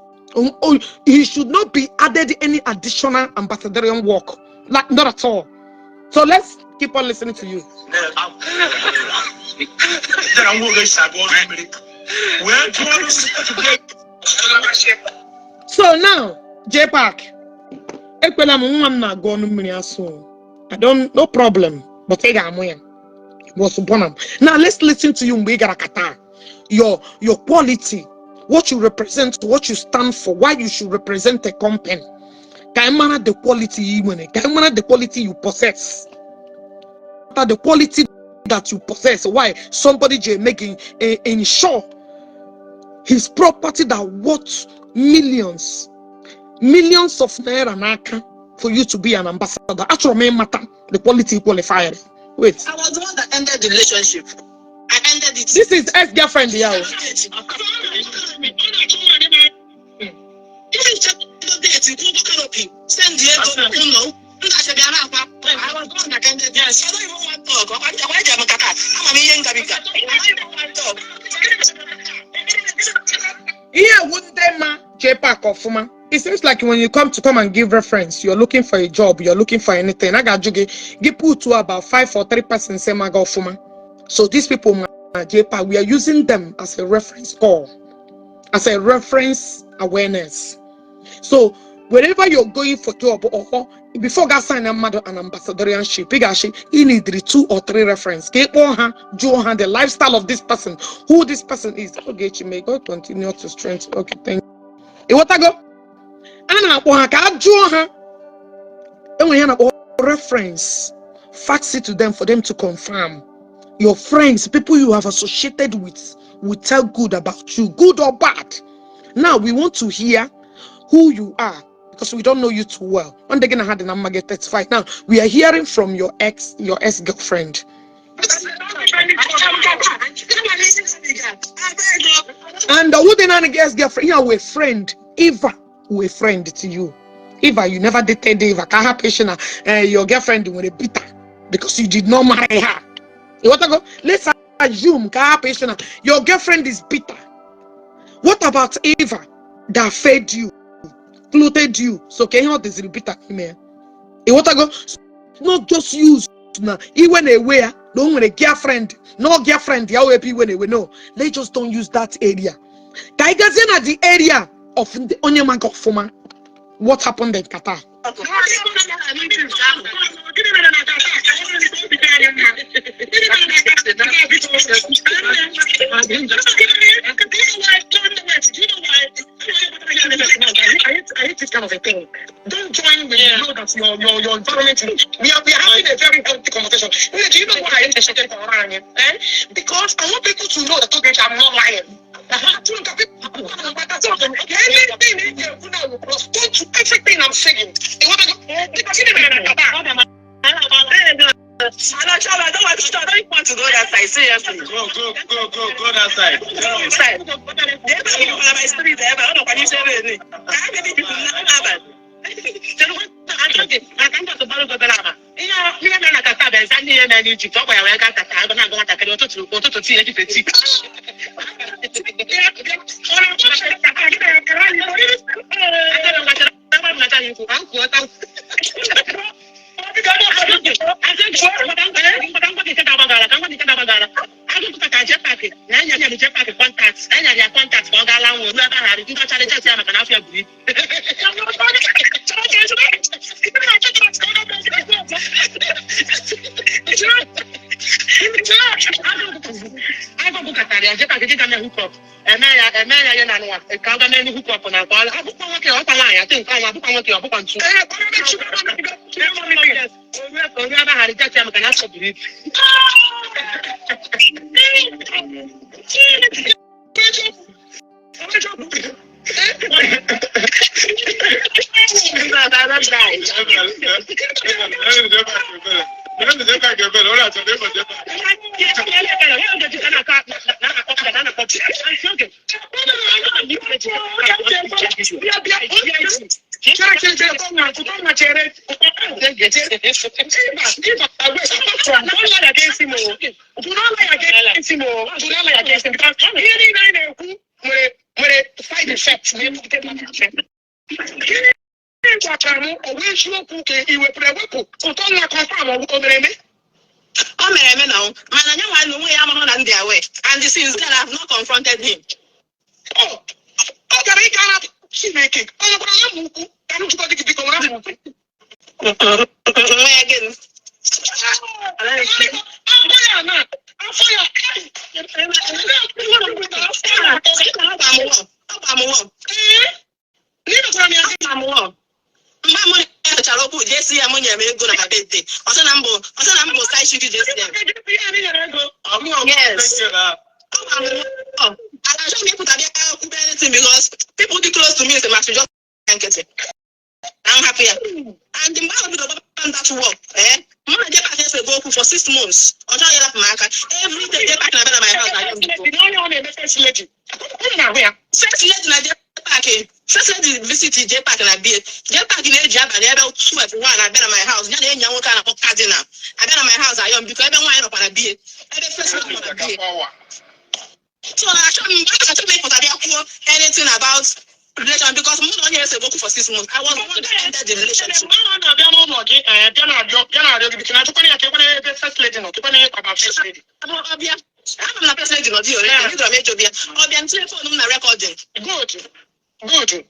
He should not be added any additional ambassadorial work. Like not at all. So let's keep on listening to you. So now, Jpac. I don't no problem. But now let's listen to you. Your quality, what you represent, what you stand for, why you should represent a company. Can the quality the quality you possess. The quality that you possess. Why somebody making ensure his property that worth millions of naira naka for you to be an ambassador. Actually, matter the quality qualifier. Wait. I was the one that ended the relationship. I ended it. This is ex-girlfriend, yeah. Send the I was the one that ended. Yes. I don't even want to talk. Yeah, wouldn't they ma Jpac or Fuma? It seems like when you come and give reference, you're looking for a job, you're looking for anything. I got you give put to about 5 or 3% say ma go Fuma. So these people Jpac, we are using them as a reference call, as a reference awareness. So wherever you're going for job or before God sign an ambassadorship, you need 2 or 3 reference. The lifestyle of this person, who this person is. Okay, you may God continue to strengthen. Okay, thank you. What I go? Reference. Fax it to them for them to confirm. Your friends, people you have associated with, will tell good about you, good or bad. Now we want to hear who you are because we don't know you too well. One day gonna have the number get 35. Now we are hearing from your ex-girlfriend. And who didn't ex-girlfriend? Yeah, we're friend. Eva, we're friend to you. Eva, you never dated Eva. Your girlfriend with a bitter because you did not marry her. You want to go? Let's assume your girlfriend is bitter. What about Eva that fed you, clothed you? So can you this bitter email? You want to go? Not just use now. Even aware, don't want a girlfriend, no girlfriend. Yeah, we no. They just don't use that area. Kaigazena at the area of the Onyamanko Foma. What happened in Qatar? I hate this kind of a thing. Don't join with you know that your environment. We are having a very healthy conversation. Do you know why I hate the second around? Because I want people to know that I'm not lying. Everything I'm saying. I don't want to go that side. Seriously. Go that side. Go inside. My story there, but I don't know what you say. I many people have it. I can't to borrow the Belama. You are not a Qatar, and Sandy and you talk where I got that. I'm not going to see it. And the since then I have not confronted him. Oh, because people too close to me is the match just get it. I'm happy. And the man will be that work. Jpac has to go for 6 months. Every day Jpac in my house. I don't first lady. First lady Jpac. First lady visit Jpac and I be Jpac in a job and able 2 at 1. I been at my house. Now they young kind of cardinal. I been at my house. I am because everyone up on a be. Every first lady on a be. So I should make anything about relation because more than years ago for 6 months. I was the one that ended the relationship. Good.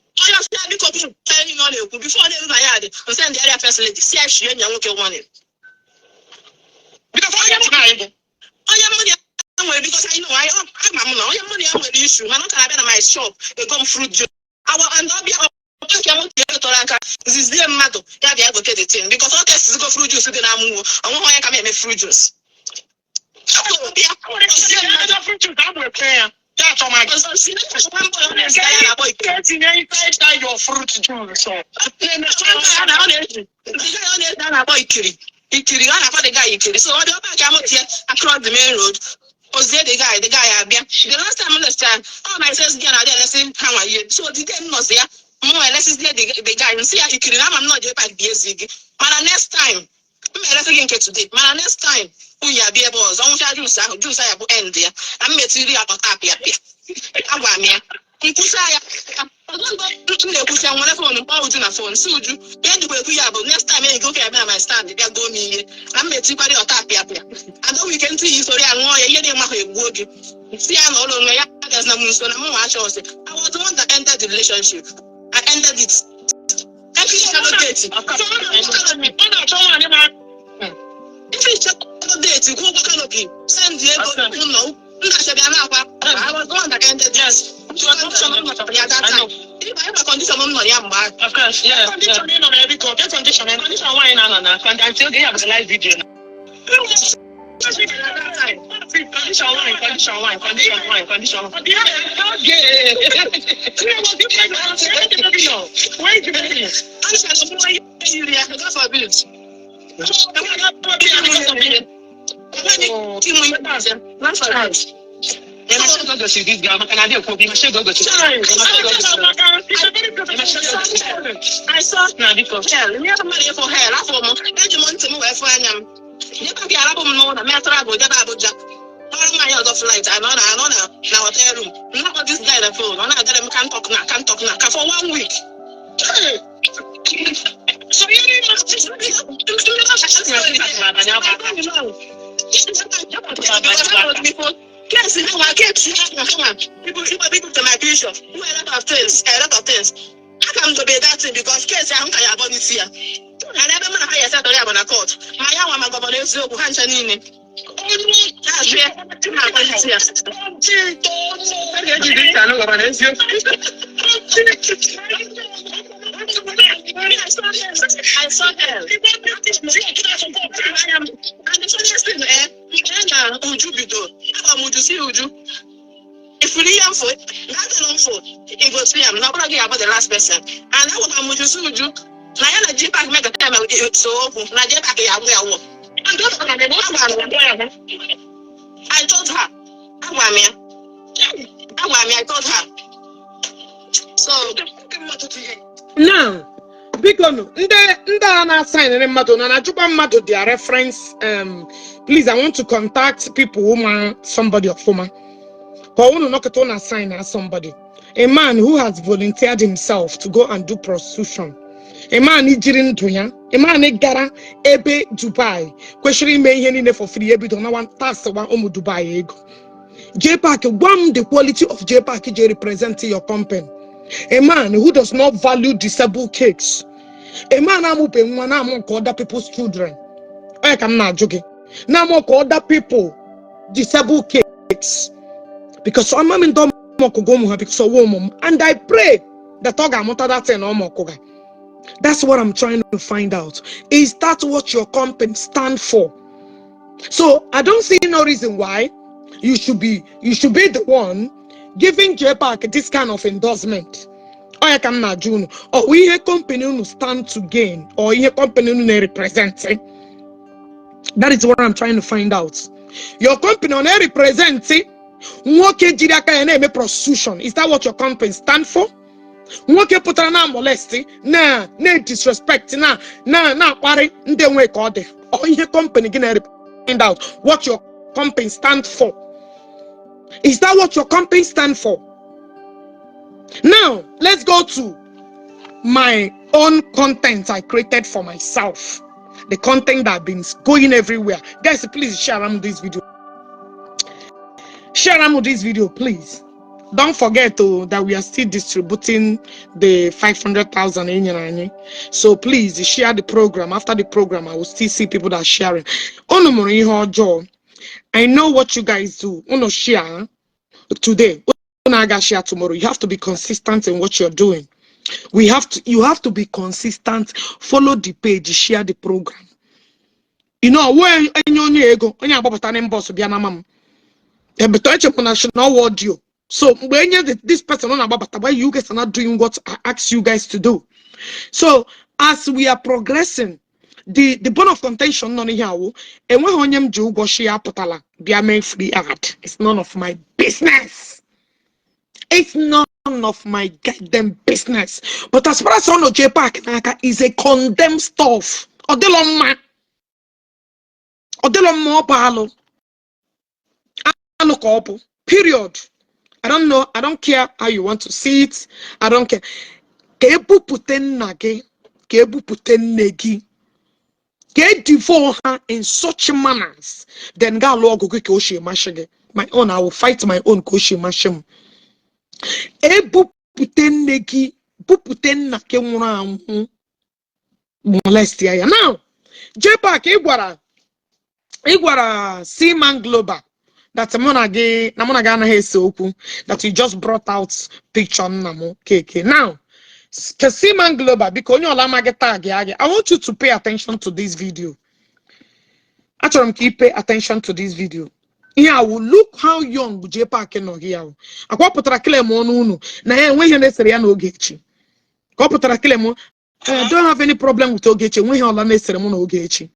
Before they my yard, send the area first lady. See, she and young one. Because I know I'm money issue. I'm not my shop. They come fruit. I will Zizie mmadụ ya bịa gote the thing because ọ test go fruit juice dị na amụwo ọnwụghị onye ka m eme fruit juice. Ikiri ọ na-akpọ the guy Ikiri so ọ dị ọba ka amụtie across the main road. Ozie the guy abịa. The last time I understand all my sense again I lesson how are you so the day nọzi ya mụ elesi the guy nsị ya Ikiri na ama m nọ Jpac bi ezi gị mana next time m elesi gị nke today mana next time unya abịa ebe ọzọ nwụcha juice ahụ juice ya bụ end ya na m metiri ya kpọta apịa agwa m ya nkwụsa ya ọzọ na-ekwucha nwere fon mkpọ Uju na fon si Uju ya dịkwa ekwu ya bụ next time enyi gị oke abịa na my stand bịa goo m ihe na m metikwara ya ọta apịa ada wike ntị ya isoro ya ṅụọ ya ihe dị mma egbuo gị si ya na ụlọ onwe ya agazi na m nso na m nwa achọ ọsị I was the one that ended the relationship I ended it date kwụ ụgwọ canopy send ego ụlọ Ndashabia na akwa I was the one that ended this. Condition I'm not at that time. If I have a condition I'm not yam. Of course, yeah. Condition in on every call. Condition why na until they have the live video. Condition I saw now before hell. You have money for hell. I for more. You want to move for anyam. You can be a rabble no na matter about that Abuja. All my other flight. I know now hotel room. Not this guy the phone. I can't talk now. For 1 week. So you people to my bishop who a lot of things. I come to be that thing because case I'm going to this year. I never man hire set on a court. My young woman governor is so handsome. I saw hell. And the funniest thing, Uju Bido. Uju see Uju. If we am for not alone for it goes to him. Now, about the last person. And I want Uju see Uju. I Jpac make a time so na Jpac ya work. I told her. I told her. So now Bikono, nda na sign any matter na chupa matter their reference. Please, I want to contact people woman somebody of woman. But I want to not sign as somebody. A man who has volunteered himself to go and do prostitution. A man ijirin tuya. A man egara ebe Dubai. Questioning me here for free ebe to na one task one Dubai ego. Jpac, one the quality of Jpac represent your company. A man who does not value disabled kids. A man I'm call other people's children. I'm not joking. Now I'm call other people disabled kids. Because I'm in Dom because of woman. And I pray that that's what I'm trying to find out. Is that what your company stand for? So I don't see no reason why you should be the one giving Jpac this kind of endorsement. Or I can not June. Or we a company who stand to gain, or a company who representing. That is what I'm trying to find out. Your company on representing prostitution. Is that what your company stand for? Molesting, nah, disrespect, nah, worry, way called it. Or your company can find out what your company stand for. Is that what your company stand for? Now, let's go to my own content I created for myself. The content that been going everywhere. Guys, please share this video. Share this video, please. Don't forget that we are still distributing the 500,000 in. So please share the program. After the program, I will still see people that are sharing. I know what you guys do. Share today. Share tomorrow. You have to be consistent in what you're doing. You have to be consistent, follow the page, share the program. You know, when you go, when you're about to boss, be an amam. National audio. So when you this person on about why you guys are not doing what I asked you guys to do. So as we are progressing, the bone of contention on here, and when you do go share potala, be a main free ad. It's none of my business. It's none of my goddamn business. But as far as on Jpac is a condemned stuff. Odeloma palo. Period. I don't know. I don't care how you want to see it. I don't care. Kebu puten nage. Kebu puten negi. Get devour her in such manners. Then go go koshi mashage. My own, I will fight my own koshi masham. Ebu puten negi. Puputen nake mura molestia. Now, Jpac Igwara Seaman Global. That's that you just brought out picture namo keke. Now, Seaman Global, because I want you to pay attention to this video. Actually, keep pay attention to this video. Yeah, will look how young Jpac no here. Akwa putara kile mo unu na when you necessary no ogechi. Akwa putara kile mo I don't have any problem with ogechi when you all necessary mo no ogechi.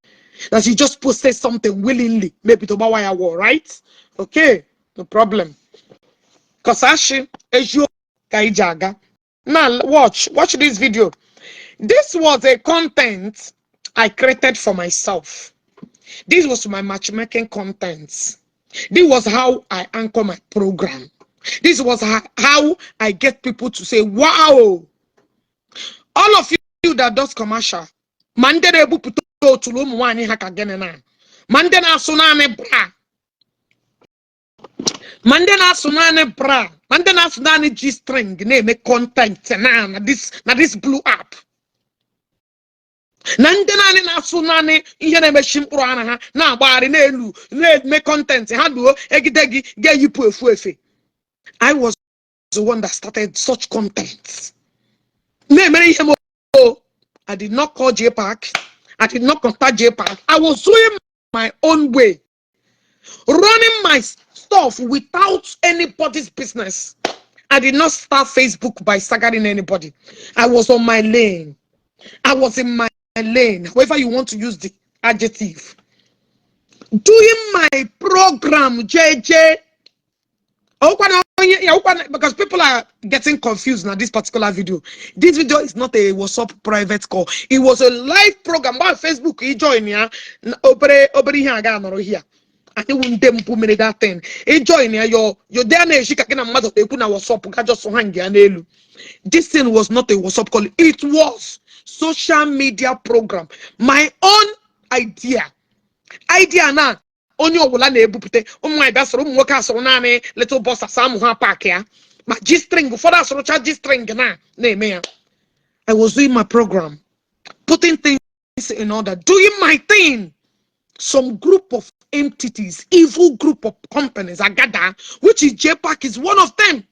That you just posted something willingly, maybe to buy a war, right? Okay, no problem. Kosashi, Ejo Kaijaga. Now watch this video. This was a content I created for myself. This was my matchmaking content. This was how I anchor my program. This was how I get people to say, wow. All of you that does commercial, mandere ebu puto tulum wani haka genena. Mandena sunane bra. Mandena sunane bra. Mandena sunane G-string name content na this blue app. Nandena na sunane ihe na meshimpro ana ha na agbari na elu na me content ha duo egidegi ge yipu efu efe. I was the one that started such content. I did not call Jpac. I did not contact Jpac. I was doing my own way, running my stuff without anybody's business. I did not start Facebook by sagging anybody. I was on my lane. I was in my lane, however you want to use the adjective. Doing my program, JJ. Because people are getting confused now. This particular video. This video is not a WhatsApp private call. It was a live program on Facebook. He joined here. Here. I think them put me that thing. He joined here. Your there. She can matter. They put WhatsApp. Just hang. This thing was not a WhatsApp call. It was social media program. My own idea. Now. Only wala na ebupute my best room work as nane little boss asam ha pack ya ma G-string for that so G-string na me. I was doing my program, putting things in order, doing my thing. Some group of entities, evil group of companies I gather, which is Jpac is one of them.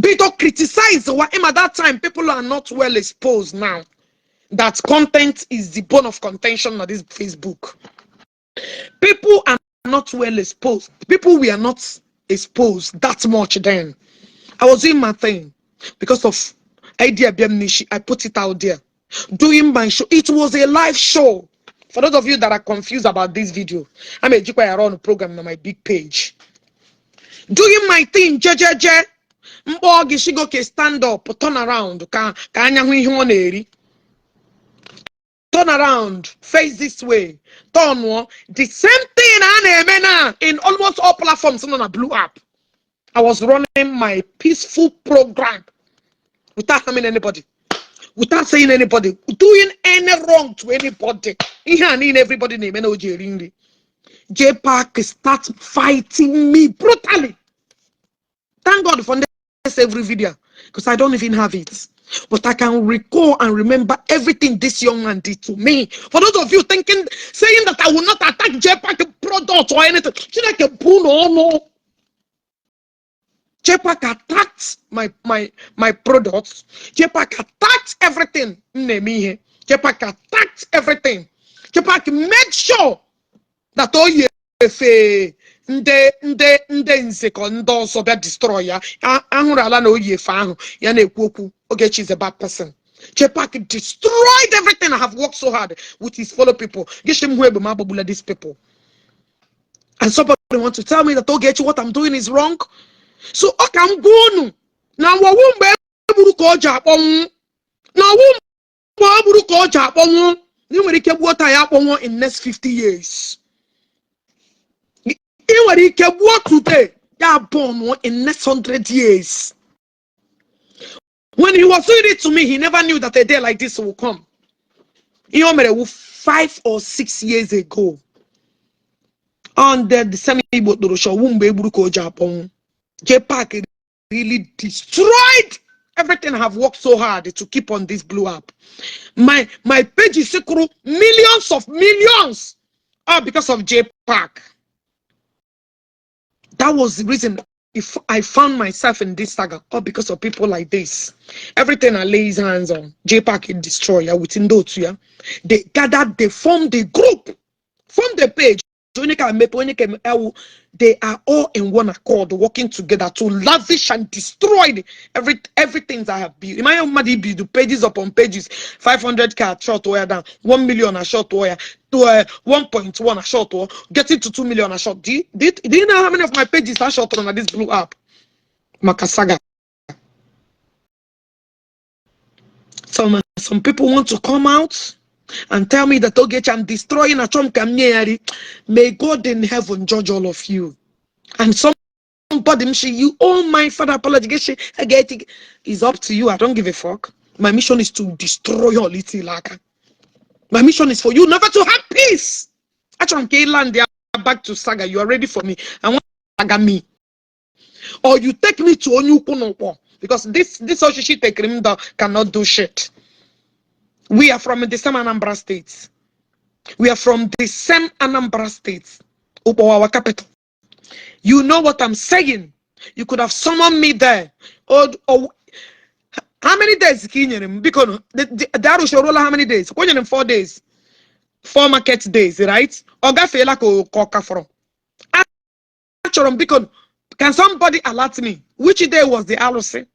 Be to criticize what at that time people are not well exposed now. That content is the bone of contention on this Facebook. People are not well exposed. People were not exposed that much then. I was doing my thing because of idea Nishi. I put it out there. Doing my show. It was a live show. For those of you that are confused about this video, I'm a Jpac around program on my big page. Doing my thing, JJJ. Mbogi shigoke stand up, turn around. Turn around, face this way. Turn one. The same thing in almost all platforms on a blue app. I was running my peaceful program without harming anybody, without saying anybody, doing any wrong to anybody. Everybody name Jpac start fighting me brutally. Thank God for this every video, because I don't even have it. But I can recall and remember everything this young man did to me. For those of you saying that I will not attack Jpac product or anything, no. Jpac attacked my products. Jpac attacked everything. Jpac attacked everything. Jpac made sure that all you nde nzeko ndo ọzọ bịa destroy ya ahụrụ ala na oyi efe ahụ ya na-ekwu okwu Ogechi is a bad person. Jpac destroyed everything. I have worked so hard with his fellow people. These people. And somebody want to tell me that Ogechi, what I'm doing is wrong. So okay, I'm going now. Now in next 50 years. Today, born in next 100 years. When he was doing it to me, he never knew that a day like this will come. 5 or 6 years ago. On the same Igbo Jpac really destroyed everything I have worked so hard to keep on this blue app. My page is millions of millions because of Jpac. That was the reason if I found myself in this saga, all because of people like this. Everything I lay his hands on, Jpac can destroy within those, yeah. They gathered, they formed a group, formed a page. They are all in one accord, working together to lavish and destroy everything that I have built. Imagine the pages upon pages, 500k short wire down, 1 million a short wire, to 1.1 a short wire, getting to 2 million a short. Do you know how many of my pages are short on this blue app? Makasaga. Some people want to come out and tell me that Ogechi, I'm destroying a chom kamnyeri. May God in heaven judge all of you. And somebody you, oh my father apology, is up to you. I don't give a fuck. My mission is to destroy your little laka. My mission is for you never to have peace. Actually, land back to saga. You are ready for me. I want saga me. Or you take me to Onyukunopo. Because this Oshishi Tekrimda cannot do shit. We are from the same Anambra State. We are from the same Anambra State. Our capital. You know what I'm saying? You could have summoned me there. How many days? Because the how many days? 4 days. 4 market days, right? Can somebody alert me? Which day was the Alusi?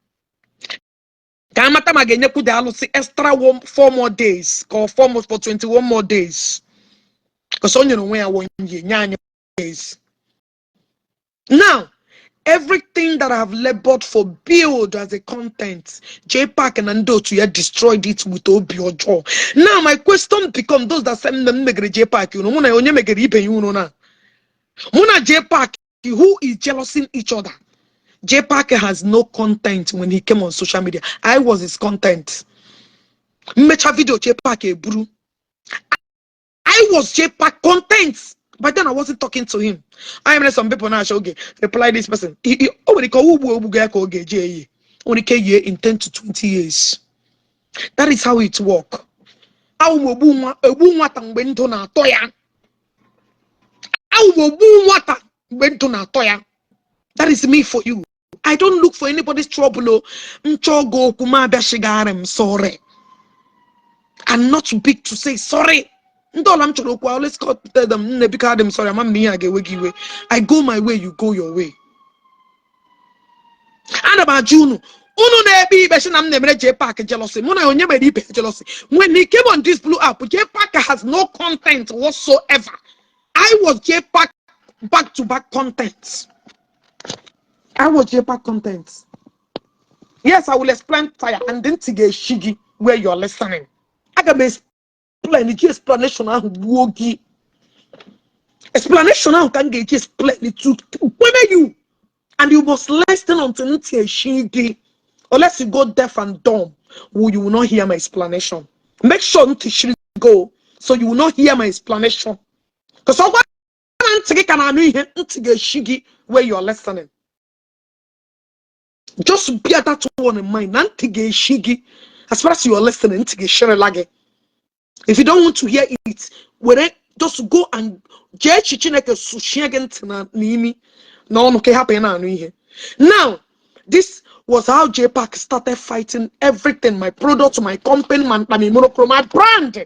Can I put the Alusi extra 4 more days? Or 4 more for 21 more days? Because only when I want days. Now, everything that I have labored for build as a content, Jpac and Ndotu had destroyed it with Obiojo. Now, my question becomes those that send them Jpac, you know, when I only make a ripe, you know, now. Muna Jpac, who is jealousing each other. Jpac has no content when he came on social media. I was his content. Mecha video Jpac, bro. I was Jpac content. But then I wasn't talking to him. I am some people now okay, reply this person. Only in 10 to 20 years. That is how it works. That is me for you. I don't look for anybody's trouble. I'm sorry. I'm not too big to say sorry. I always tell them, I'm sorry, I go my way, you go your way. And about June, Jpac jealousy. When he came on this blue app, Jpac has no content whatsoever. I was Jpac back-to-back content. I was Jpac content. Yes, I will explain fire and then to get shiggy where you're listening. I can explain the explanation of Wogi. Explanation how can get explain it to whether you and you must listen until it's a shiggy. Unless you go deaf and dumb, you will not hear my explanation. Make sure to go so you will not hear my explanation. Because I want to get shiggy where you're listening. Just bear that one in mind. Shiggy. As far as you are listening, if you don't want to hear it, just go and now This was how Jpac started fighting everything. My product, my company, my brand.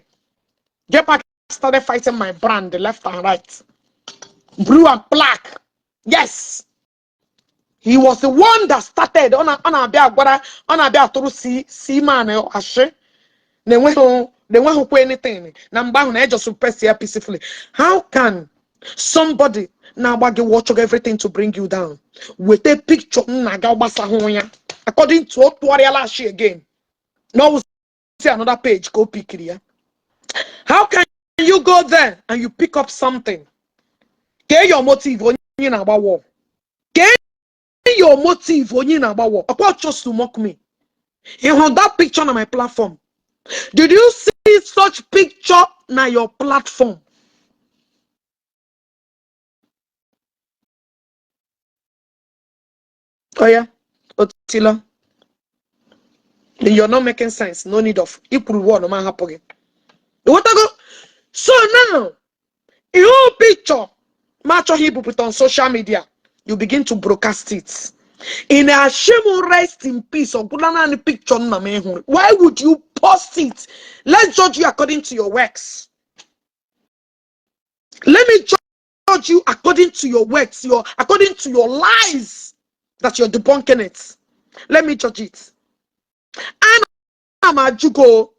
Jpac started fighting my brand, left and right. Blue and black. Yes. He was the one that started on a through see man ashe. They went home anything. Namba just suppress here peacefully. How can somebody now watch everything to bring you down with a picture according to what again? Now we'll see another page, go pick it here. How can you go there and you pick up something? Get your motive on about war. Get your motive on about war. About just to mock me. You have that picture on my platform. Did you see such picture on your platform? Oh yeah, Otila. You're not making sense. No need of equal word. No man happen. What I go? So now, your picture, match he put on social media. You begin to broadcast it. In a shame, rest in peace. Or picture. Why would you post it? Let's judge you according to your works. Let me judge you according to your works, according to your lies that you're debunking it. Let me judge it. And I'm a jugo.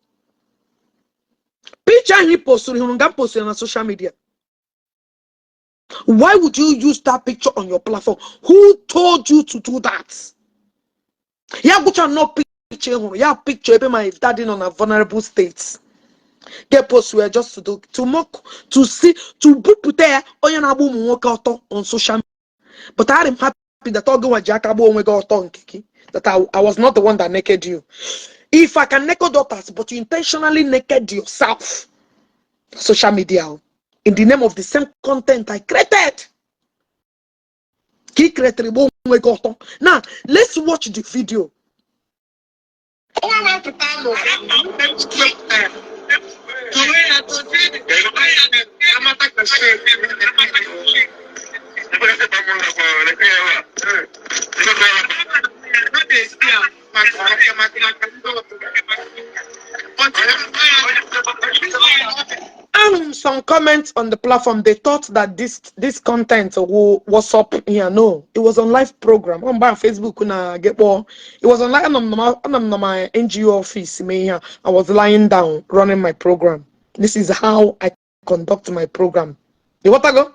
Picture he posted on social media. Why would you use that picture on your platform? Who told you to do that? Yeah, but you're not picture. Yeah, picture my daddy on a vulnerable state. Get posts were just to mock, to see, to put there on social media. But I am happy that all go that I was not the one that naked you. If I can naked daughters, but you intentionally naked yourself, social media, in the name of the same content I created. Now, let's watch the video. Some comments on the platform, they thought that this content was up here. No, it was on live program on Facebook. It was on my NGO office. I was lying down running my program. This is how I conduct my program. What I go?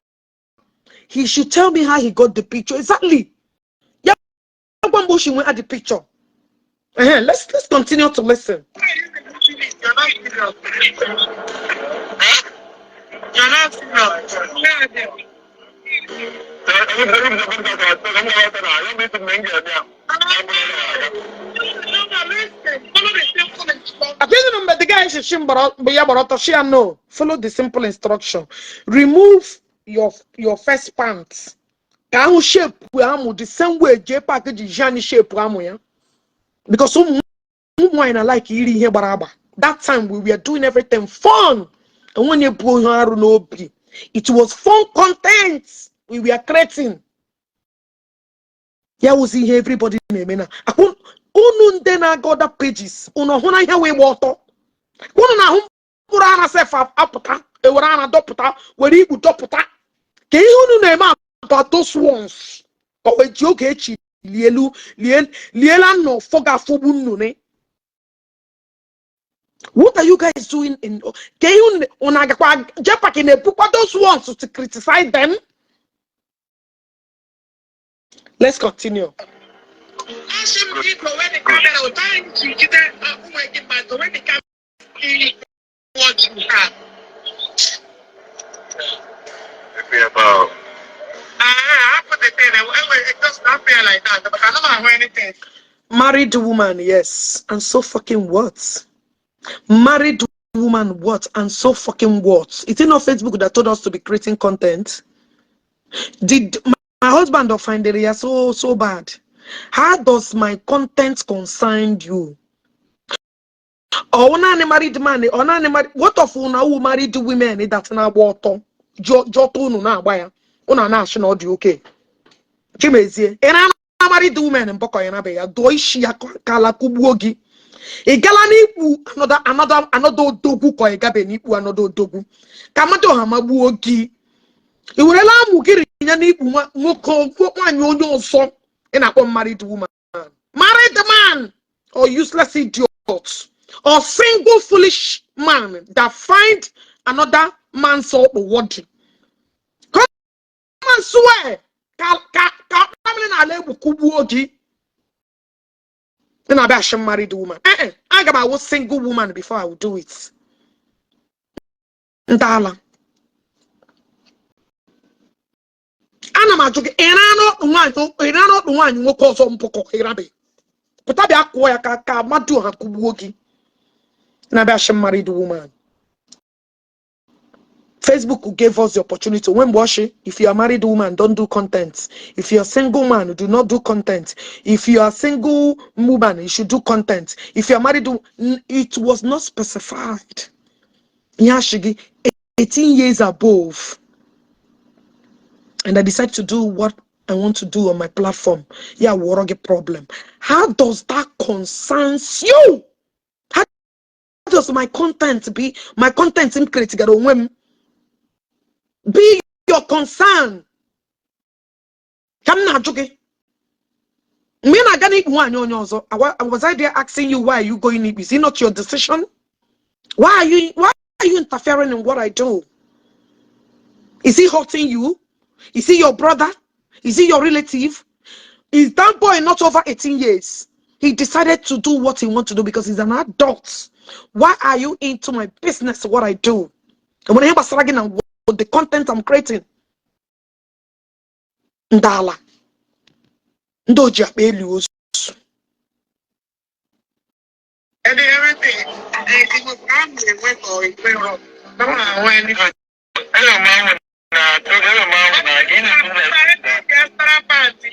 He should tell me how he got the picture exactly. Yeah, she went at the picture. Let's continue to listen. You're not the guy is follow the simple instruction. Remove your first pants. Shape the same way Jpac the shape because some like that time we were doing everything fun. And when you pull it was fun content we were creating. Yeah, we see everybody name. I got that pages. We water. Can you name about those ones? But we joke no foga. What are you guys doing in Jpac in a book? What those ones to criticize them? Let's continue. Married woman, yes, and so fucking what? Married woman, what? And so fucking what? It's not Facebook that told us to be creating content. Did my husband find the area so bad? How does my content concern you? Or married man, or what of who married women that's na water? Joto no na baya. Una national okay. Chimezie. married woman and boko yana be ya do ishi ya kala kubuogi. Igala ni ipu another dogu ko igabe ni ipu another dogu. Kamado hamabuogi. Iwurela mugiri nya ni ipu nwoko nwanyi onye oso ina kwa married woman. Married man or useless idiot or single foolish man that find another man so worthy. Come and swear. And I should marry the woman. I was single woman before I would do it. Ndala. Ana majuke enano one you call some poko irabe. But I be akwa ka madu ha kubuogi. And I should marry the woman. Facebook gave us the opportunity. When washing, if you are a married woman, don't do content. If you're a single man, do not do content. If you are a single woman, you should do content. If you are married, it was not specified. Yashigi, 18 years above. And I decided to do what I want to do on my platform. Yeah, what a problem. How does that concerns you? How does my content be? My content in critical women. Be your concern. Come now, Joke. Was I there asking you why are you going in? Is it not your decision? Why are you interfering in what I do? Is he hurting you? Is he your brother? Is he your relative? Is that boy not over 18 years? He decided to do what he wants to do because he's an adult. Why are you into my business, what I do? And when I was struggling and the content I'm creating. Ndala. Ndoja Belius. And everything. It was family went for it.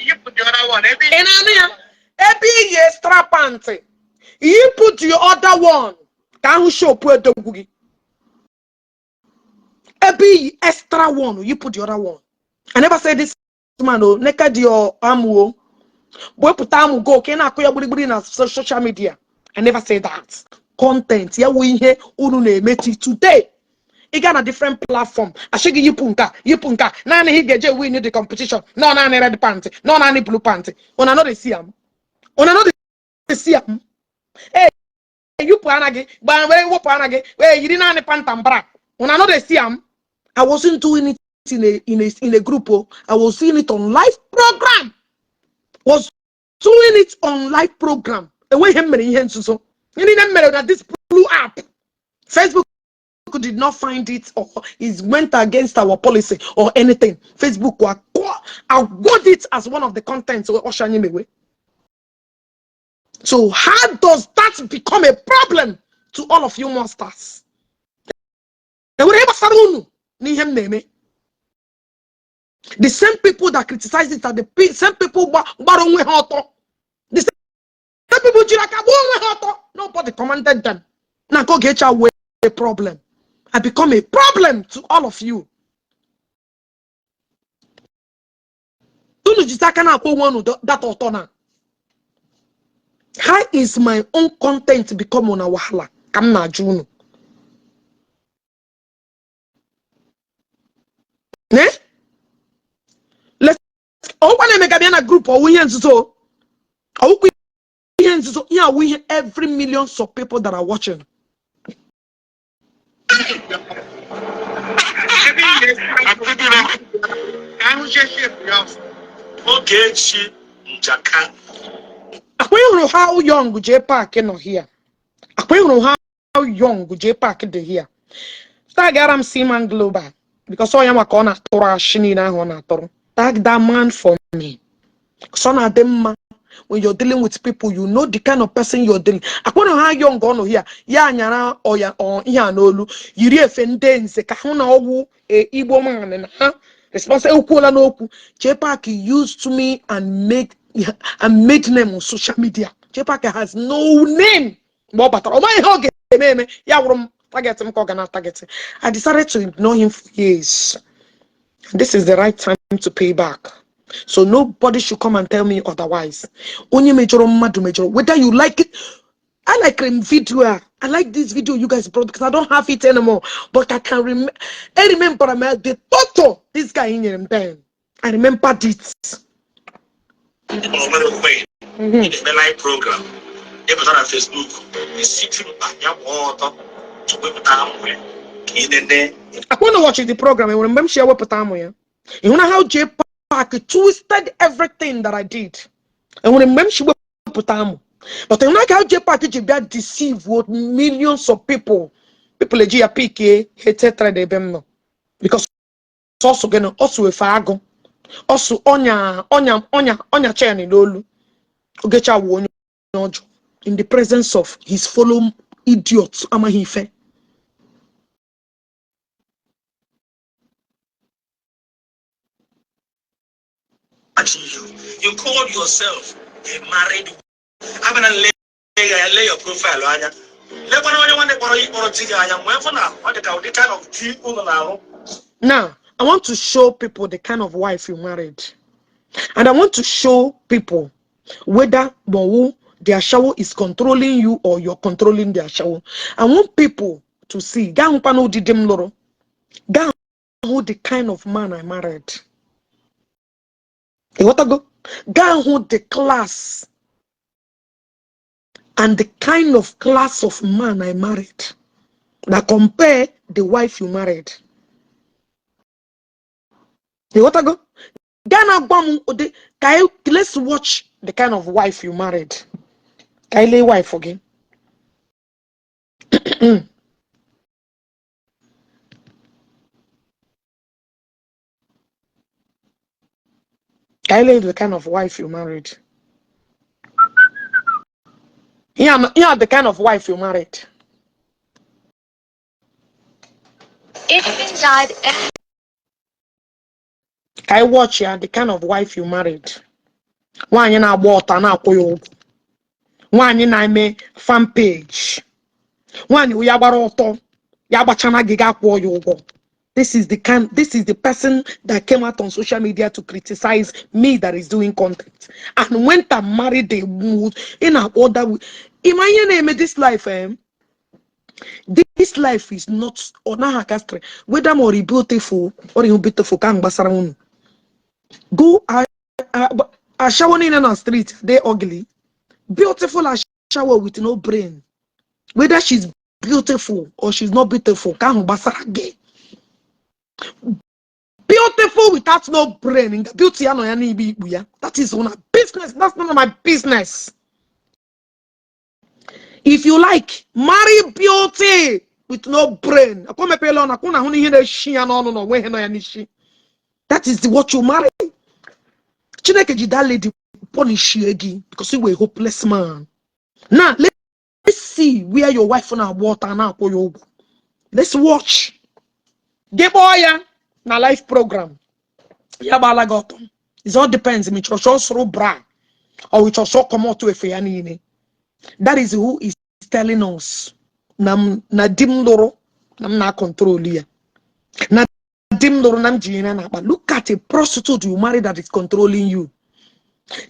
You put the other one. Every extra panty. You put your other one. Can you show put the boogie? Every extra one, you put the other one. I never said this man, oh, naked your amu. Boy, put amu go. Can I call you na social media? I never said that. Content. Yeah, we here. Unune meti today. He got a different platform. I should give you punka. Nani he get win the competition. No, nani red panty. No, nani blue panty. When I know they see him. When I know they see him. Hey, you panage. But where you panage? Where you didn't have pantambra. When I know they see him. I wasn't doing it in a group. I was doing it on live program. Was doing it on live program. And when him so you need that this blew up. Facebook did not find it or it went against our policy or anything. Facebook award it as one of the contents. So how does that become a problem to all of you monsters? The same people that criticize it are the same people the same people nobody commanded them. Now go get your way a problem. I become a problem to all of you. How is my own content become on a wahala? Come na Juno. Let's open a Megabiana group or we so. Yeah, we every millions of people that are watching. I don't know how young Jpac is here. I don't know how young Jpac is here. Start getting Seaman Global because I am a corner Torah Shinina Honator. Tag that man for me. Son of them. When you're dealing with people, you know the kind of person you're dealing. I want to how young go here. Ya nyara or ya nolu. You offended se kahuna owu Igbo man na responsible ukula no ku. Jpac used me and made name on social media. Jpac has no name. But I decided to ignore him for years. This is the right time to pay back. So nobody should come and tell me otherwise. Only major, whether you like it. I like video. I like this video you guys brought because I don't have it anymore. But I can remember. I remember the photo this guy in your pen. I remember it. In the live program, they put on Facebook. You see people to whip I want to watch the program and remember share with Patamoya. You know how Jpac twisted everything that I did. And when remember she with Patamo. But I like how Jpac deceive what millions of people. People at Jpac etc. They bem because also gonna also a fago. Also onya chain in Lolu. Ogecha wonyo in the presence of his fellow idiots. Amahife. You call yourself a married woman. I'm gonna lay your profile on you. Now, I want to show people the kind of wife you married. And I want to show people whether their shower is controlling you or you're controlling their shower. I want people to see the kind of man I married. What I go? The class and the kind of class of man I married. Now compare the wife you married. What I go? Let's watch the kind of wife you married. Kylie wife again. Kylie the kind of wife you married. Yeah, the kind of wife you married. It's died. I watch the kind of wife you married. One you na water na koyo. One you na me fan page. One you yabara auto. Yabachana giga koyo. This is the person that came out on social media to criticize me that is doing content. And when I married, they moved in an order. Imagine this life, this life is not whether more beautiful or beautiful. Go a shower in a street, they ugly. Beautiful a shower with no brain. Whether she's beautiful or she's not beautiful, beautiful without no brain. Beauty, that is on a business. That's none of my business. If you like, marry beauty with no brain. That is what you marry. That lady punish you again because you were a hopeless man. Now let's see where your wife on our water now. Let's watch. Geboya na life program. Yabala gotom. It all depends. Me chocho bra or we chocho come out to a fayanini. That is who is telling us. Nam na dim loro nam na control here. Na dim loro nam jina na. But look at a prostitute you married that is controlling you.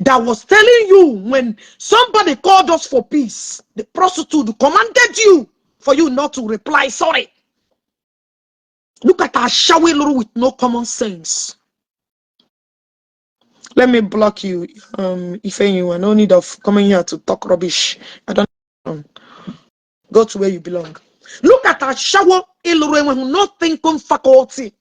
That was telling you when somebody called us for peace. The prostitute commanded you for you not to reply sorry. Look at our showy little with no common sense. Let me block you. If anyone, no need of coming here to talk rubbish. I don't know. Go to where you belong. Look at our shower with no thinking faculty.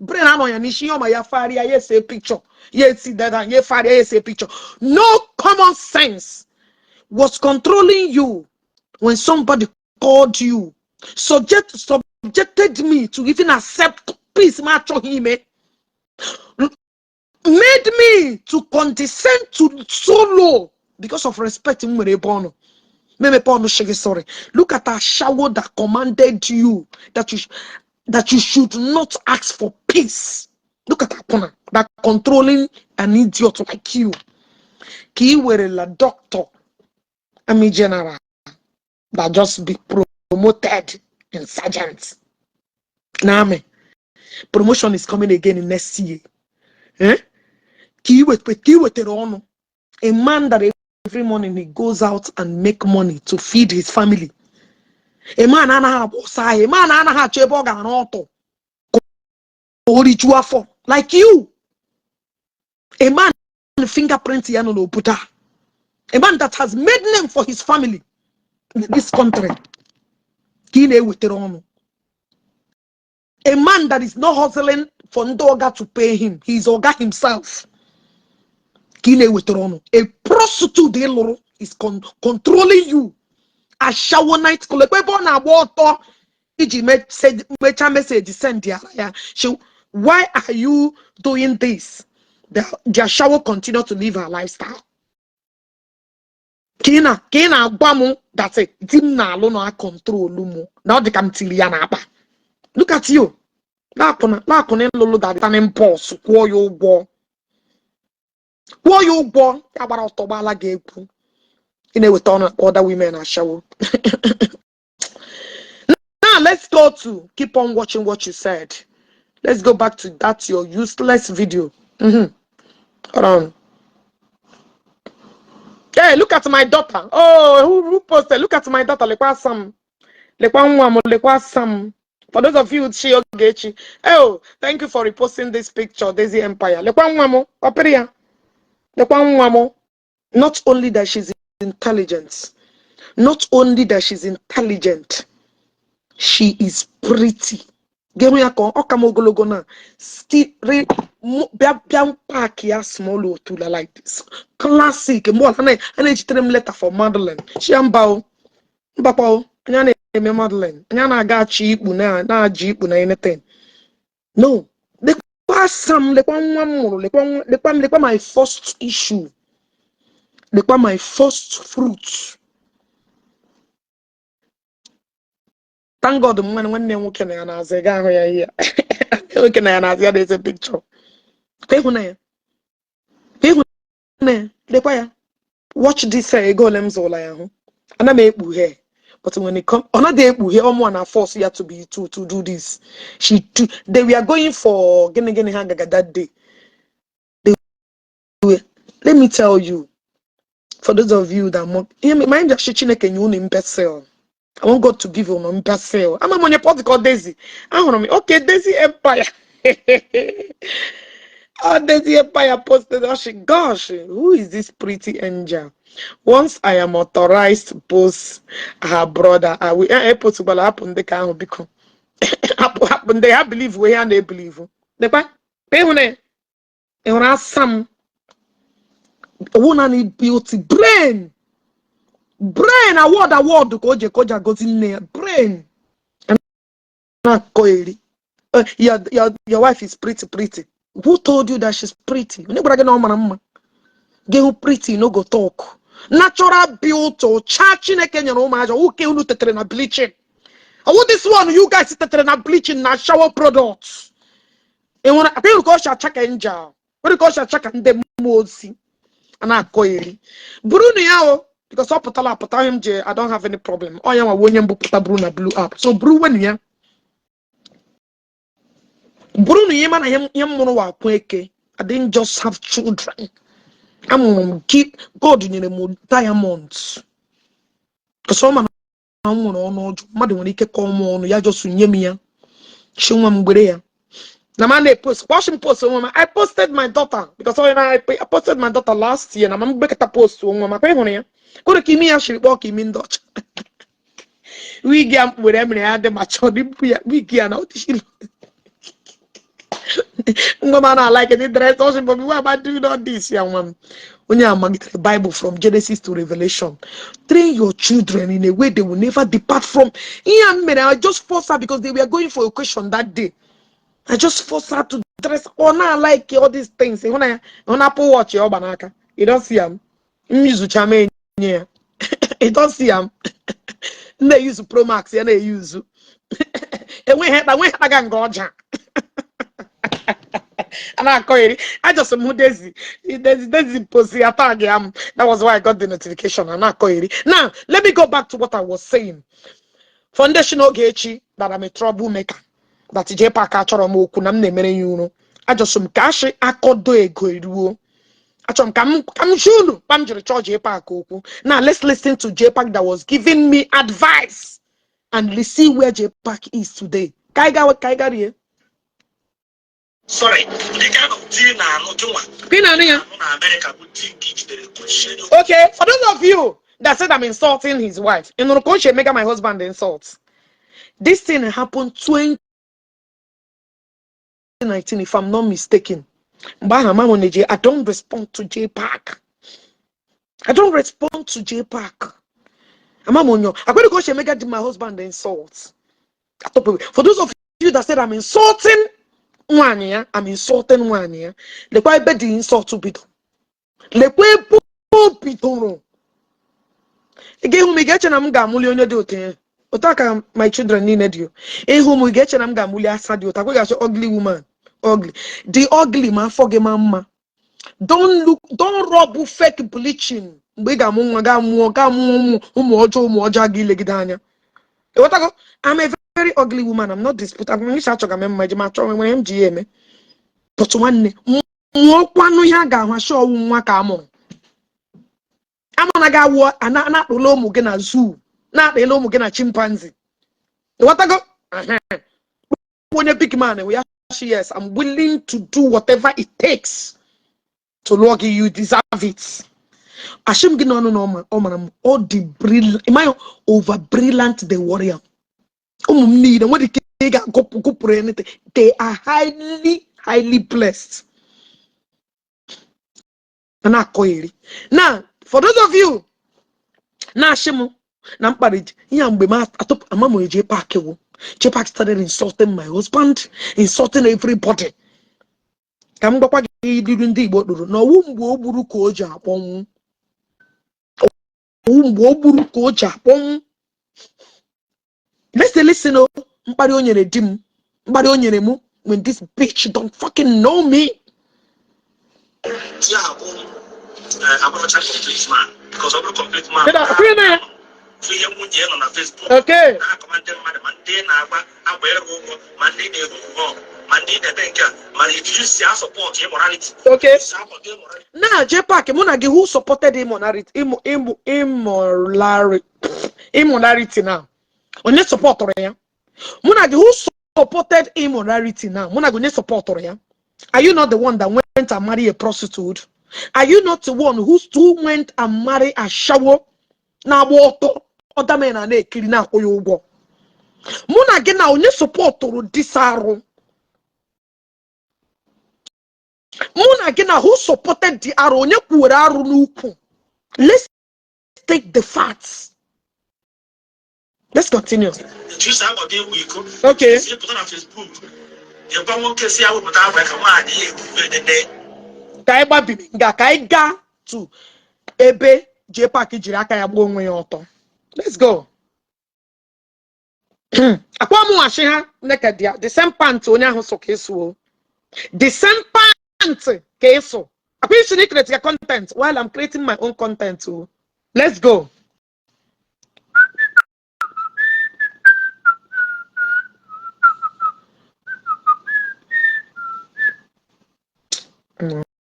Brain on my faria, yes, a picture. Yes, see that, yes, faria, yes, a picture. No common sense was controlling you when somebody called you. Subjected me to even accept peace, macho him, made me to condescend to so low because of respecting me. Sorry. Look at a shower that commanded you that you should not ask for peace. Look at that that controlling an idiot like you. Ki were a doctor, a general that just be promoted in sergeant. Now, promotion is coming again in next year. A man that every morning he goes out and make money to feed his family. A man like you. A man fingerprint a man that has made name for his family in this country. A man that is not hustling for Ndoga to pay him. He's Oga himself. A prostitute is controlling you. A shower night why are you doing this? Their shower continue to live her lifestyle. Kina Bamu, that's it. Dimna alone control lumo. Now they come till Yanaba. Look at you. Lakone lolo that an impulse. Kwa you born. Yabara Tobala gave. With other women are shower. Now let's go to keep on watching what you said. Let's go back to that your useless video. Hold on. Hey, look at my daughter. Oh, who posted? Look at my daughter. Some. For those of you, oh, thank you for reposting this picture, Daisy Empire. Not only that she's intelligent, she is pretty. Still small to like this. Classic. Letter for Madeline. She ambao. Madeline. Anything. No. My first issue. My first fruit. Thank God when they look at an as a guy here. Looking at an there's a picture. Watch this go lemzola. And I make here. But when it comes another day here on force here to be to do this. They were going for gene hangaga that day. Let me tell you, for those of you that mind that Chineke you imbecile. I want God to give you an imbecile. I'm on your podcast called Daisy. I want to okay, Daisy Empire. Oh, Daisy Empire posted. Gosh, who is this pretty angel? Once I am authorized to post her brother, I will put to happen. They can't become happen. They believe we and they believe. They some woman need beauty brain. Award koja goes in there. Brain. And not coily. Your wife is pretty. Who told you that she's pretty? You never get no man. Get who pretty, no go talk. Natural beauty, charging a Kenyan homage, who can you tetrena bleaching? I want this one, you guys tetrena bleaching, na shower products. And when I think you check angel, what you check and the mozi. And I coily. Bruno. Because I don't have any problem. I am a William Bukta Bruna blew up. So Bruno Yeman, I am mono kweke. I didn't just have children. I'm gonna keep God in the diamonds. Because I'm no mother when he can come on, ya just nyemia. Shungam Brea. The man they post woman. I posted my daughter because I posted my daughter last year and I'm back at a post to woman. Go to Kimi actually walking in Dutch. We get with them and I had them at we get out. Woman, I like any dress, but why am I doing all this, young man? When you are the Bible from Genesis to Revelation, train your children in a way they will never depart from. I just forced her because they were going for a question that day. I just forced her to dress. Oh, now I like all these things. When I Apple Watch your banaka, you don't see them. Yeah, you don't see them. They use Pro Max, and they use. And we had a gorgeous. And I just moved Daisy post that was why I got the notification. And now let me go back to what I was saying. Foundational Gechi that I'm a troublemaker. That Jpac actually moku na nemere you know. I just some cash akodo ego iruo. Now let's listen to Jpac that was giving me advice and let's see where Jpac is today. Kaiga here. Sorry, the kind of thing Okay, for those of you that said I'm insulting his wife, in Rokoche make my husband insult. This thing happened 2019, if I'm not mistaken. I don't respond to Jpac. I don't respond to Jpac. I'm going to go to make my husband insult. For those of you that said I'm insulting one year, I'm insulting one year. The quite bad the insult to be done. Le quite be done. Again, who me get and I'm gamuli on your duty. Otaka, my children needed you. Whom we get and I'm gamuli asad you. Takoya, ugly woman. Ugly. The ugly man, forget mama. Don't rub fake bleaching. I'm a very ugly woman. I'm not disputing. I'm not such a man. My MGM. But one show I'm gonna go what and not the low mugena zoo, not the low mugena chimpanzee. What I go? When a big man, we are yes, I'm willing to do whatever it takes to log you deserve it. Ashim gino no all the brilliant, am I over brilliant the warrior? Need and what they got go anything. They are highly blessed. And now, for those of you, now Shimu, Namparij, Jpac started insulting my husband, insulting everybody. No, let's listen. When this bitch don't fucking know me. I'm not a complete man because I'm a complete man. Okay. Okay. Now, Jpac, who supported immorality now? On your support, who supported immorality now? Munagi support, are you not the one that went and married a prostitute? Are you not the one who went and married a shower? Now, what other men are they killing now? Munagi now, you support to this arrow. Munagi now, who supported the arrow? Let's take the facts. Let's continue. Okay. Kaiga to Ebe Jpac Jiraka ya onwe ya ọtọ. Let's go. Akwamu ashiha nekedia the same pant onye ahụ so keso. The same pant keso. Akwa should create your content while I'm creating my own content too. Let's go.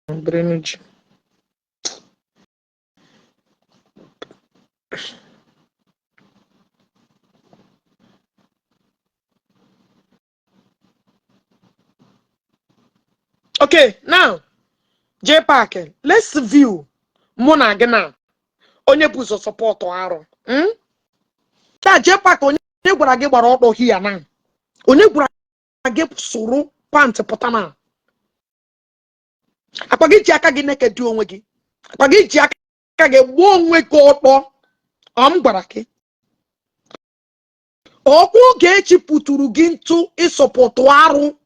Drainage. Okay, now Jpac, let's view Mona Gena. Onye buzo support aro. That Jpac onye gwara gị gbara ọkpọ here now. Onye gwara gị suru pant potana. Akpagi ji aka gị naked onwe gị. Akpagi ji aka gị gbuo onwe gị ọkpọ. Gwara gị. Ọkpụ ga-echipụtụrụ gị ntụ ịsọpọtụ arụ.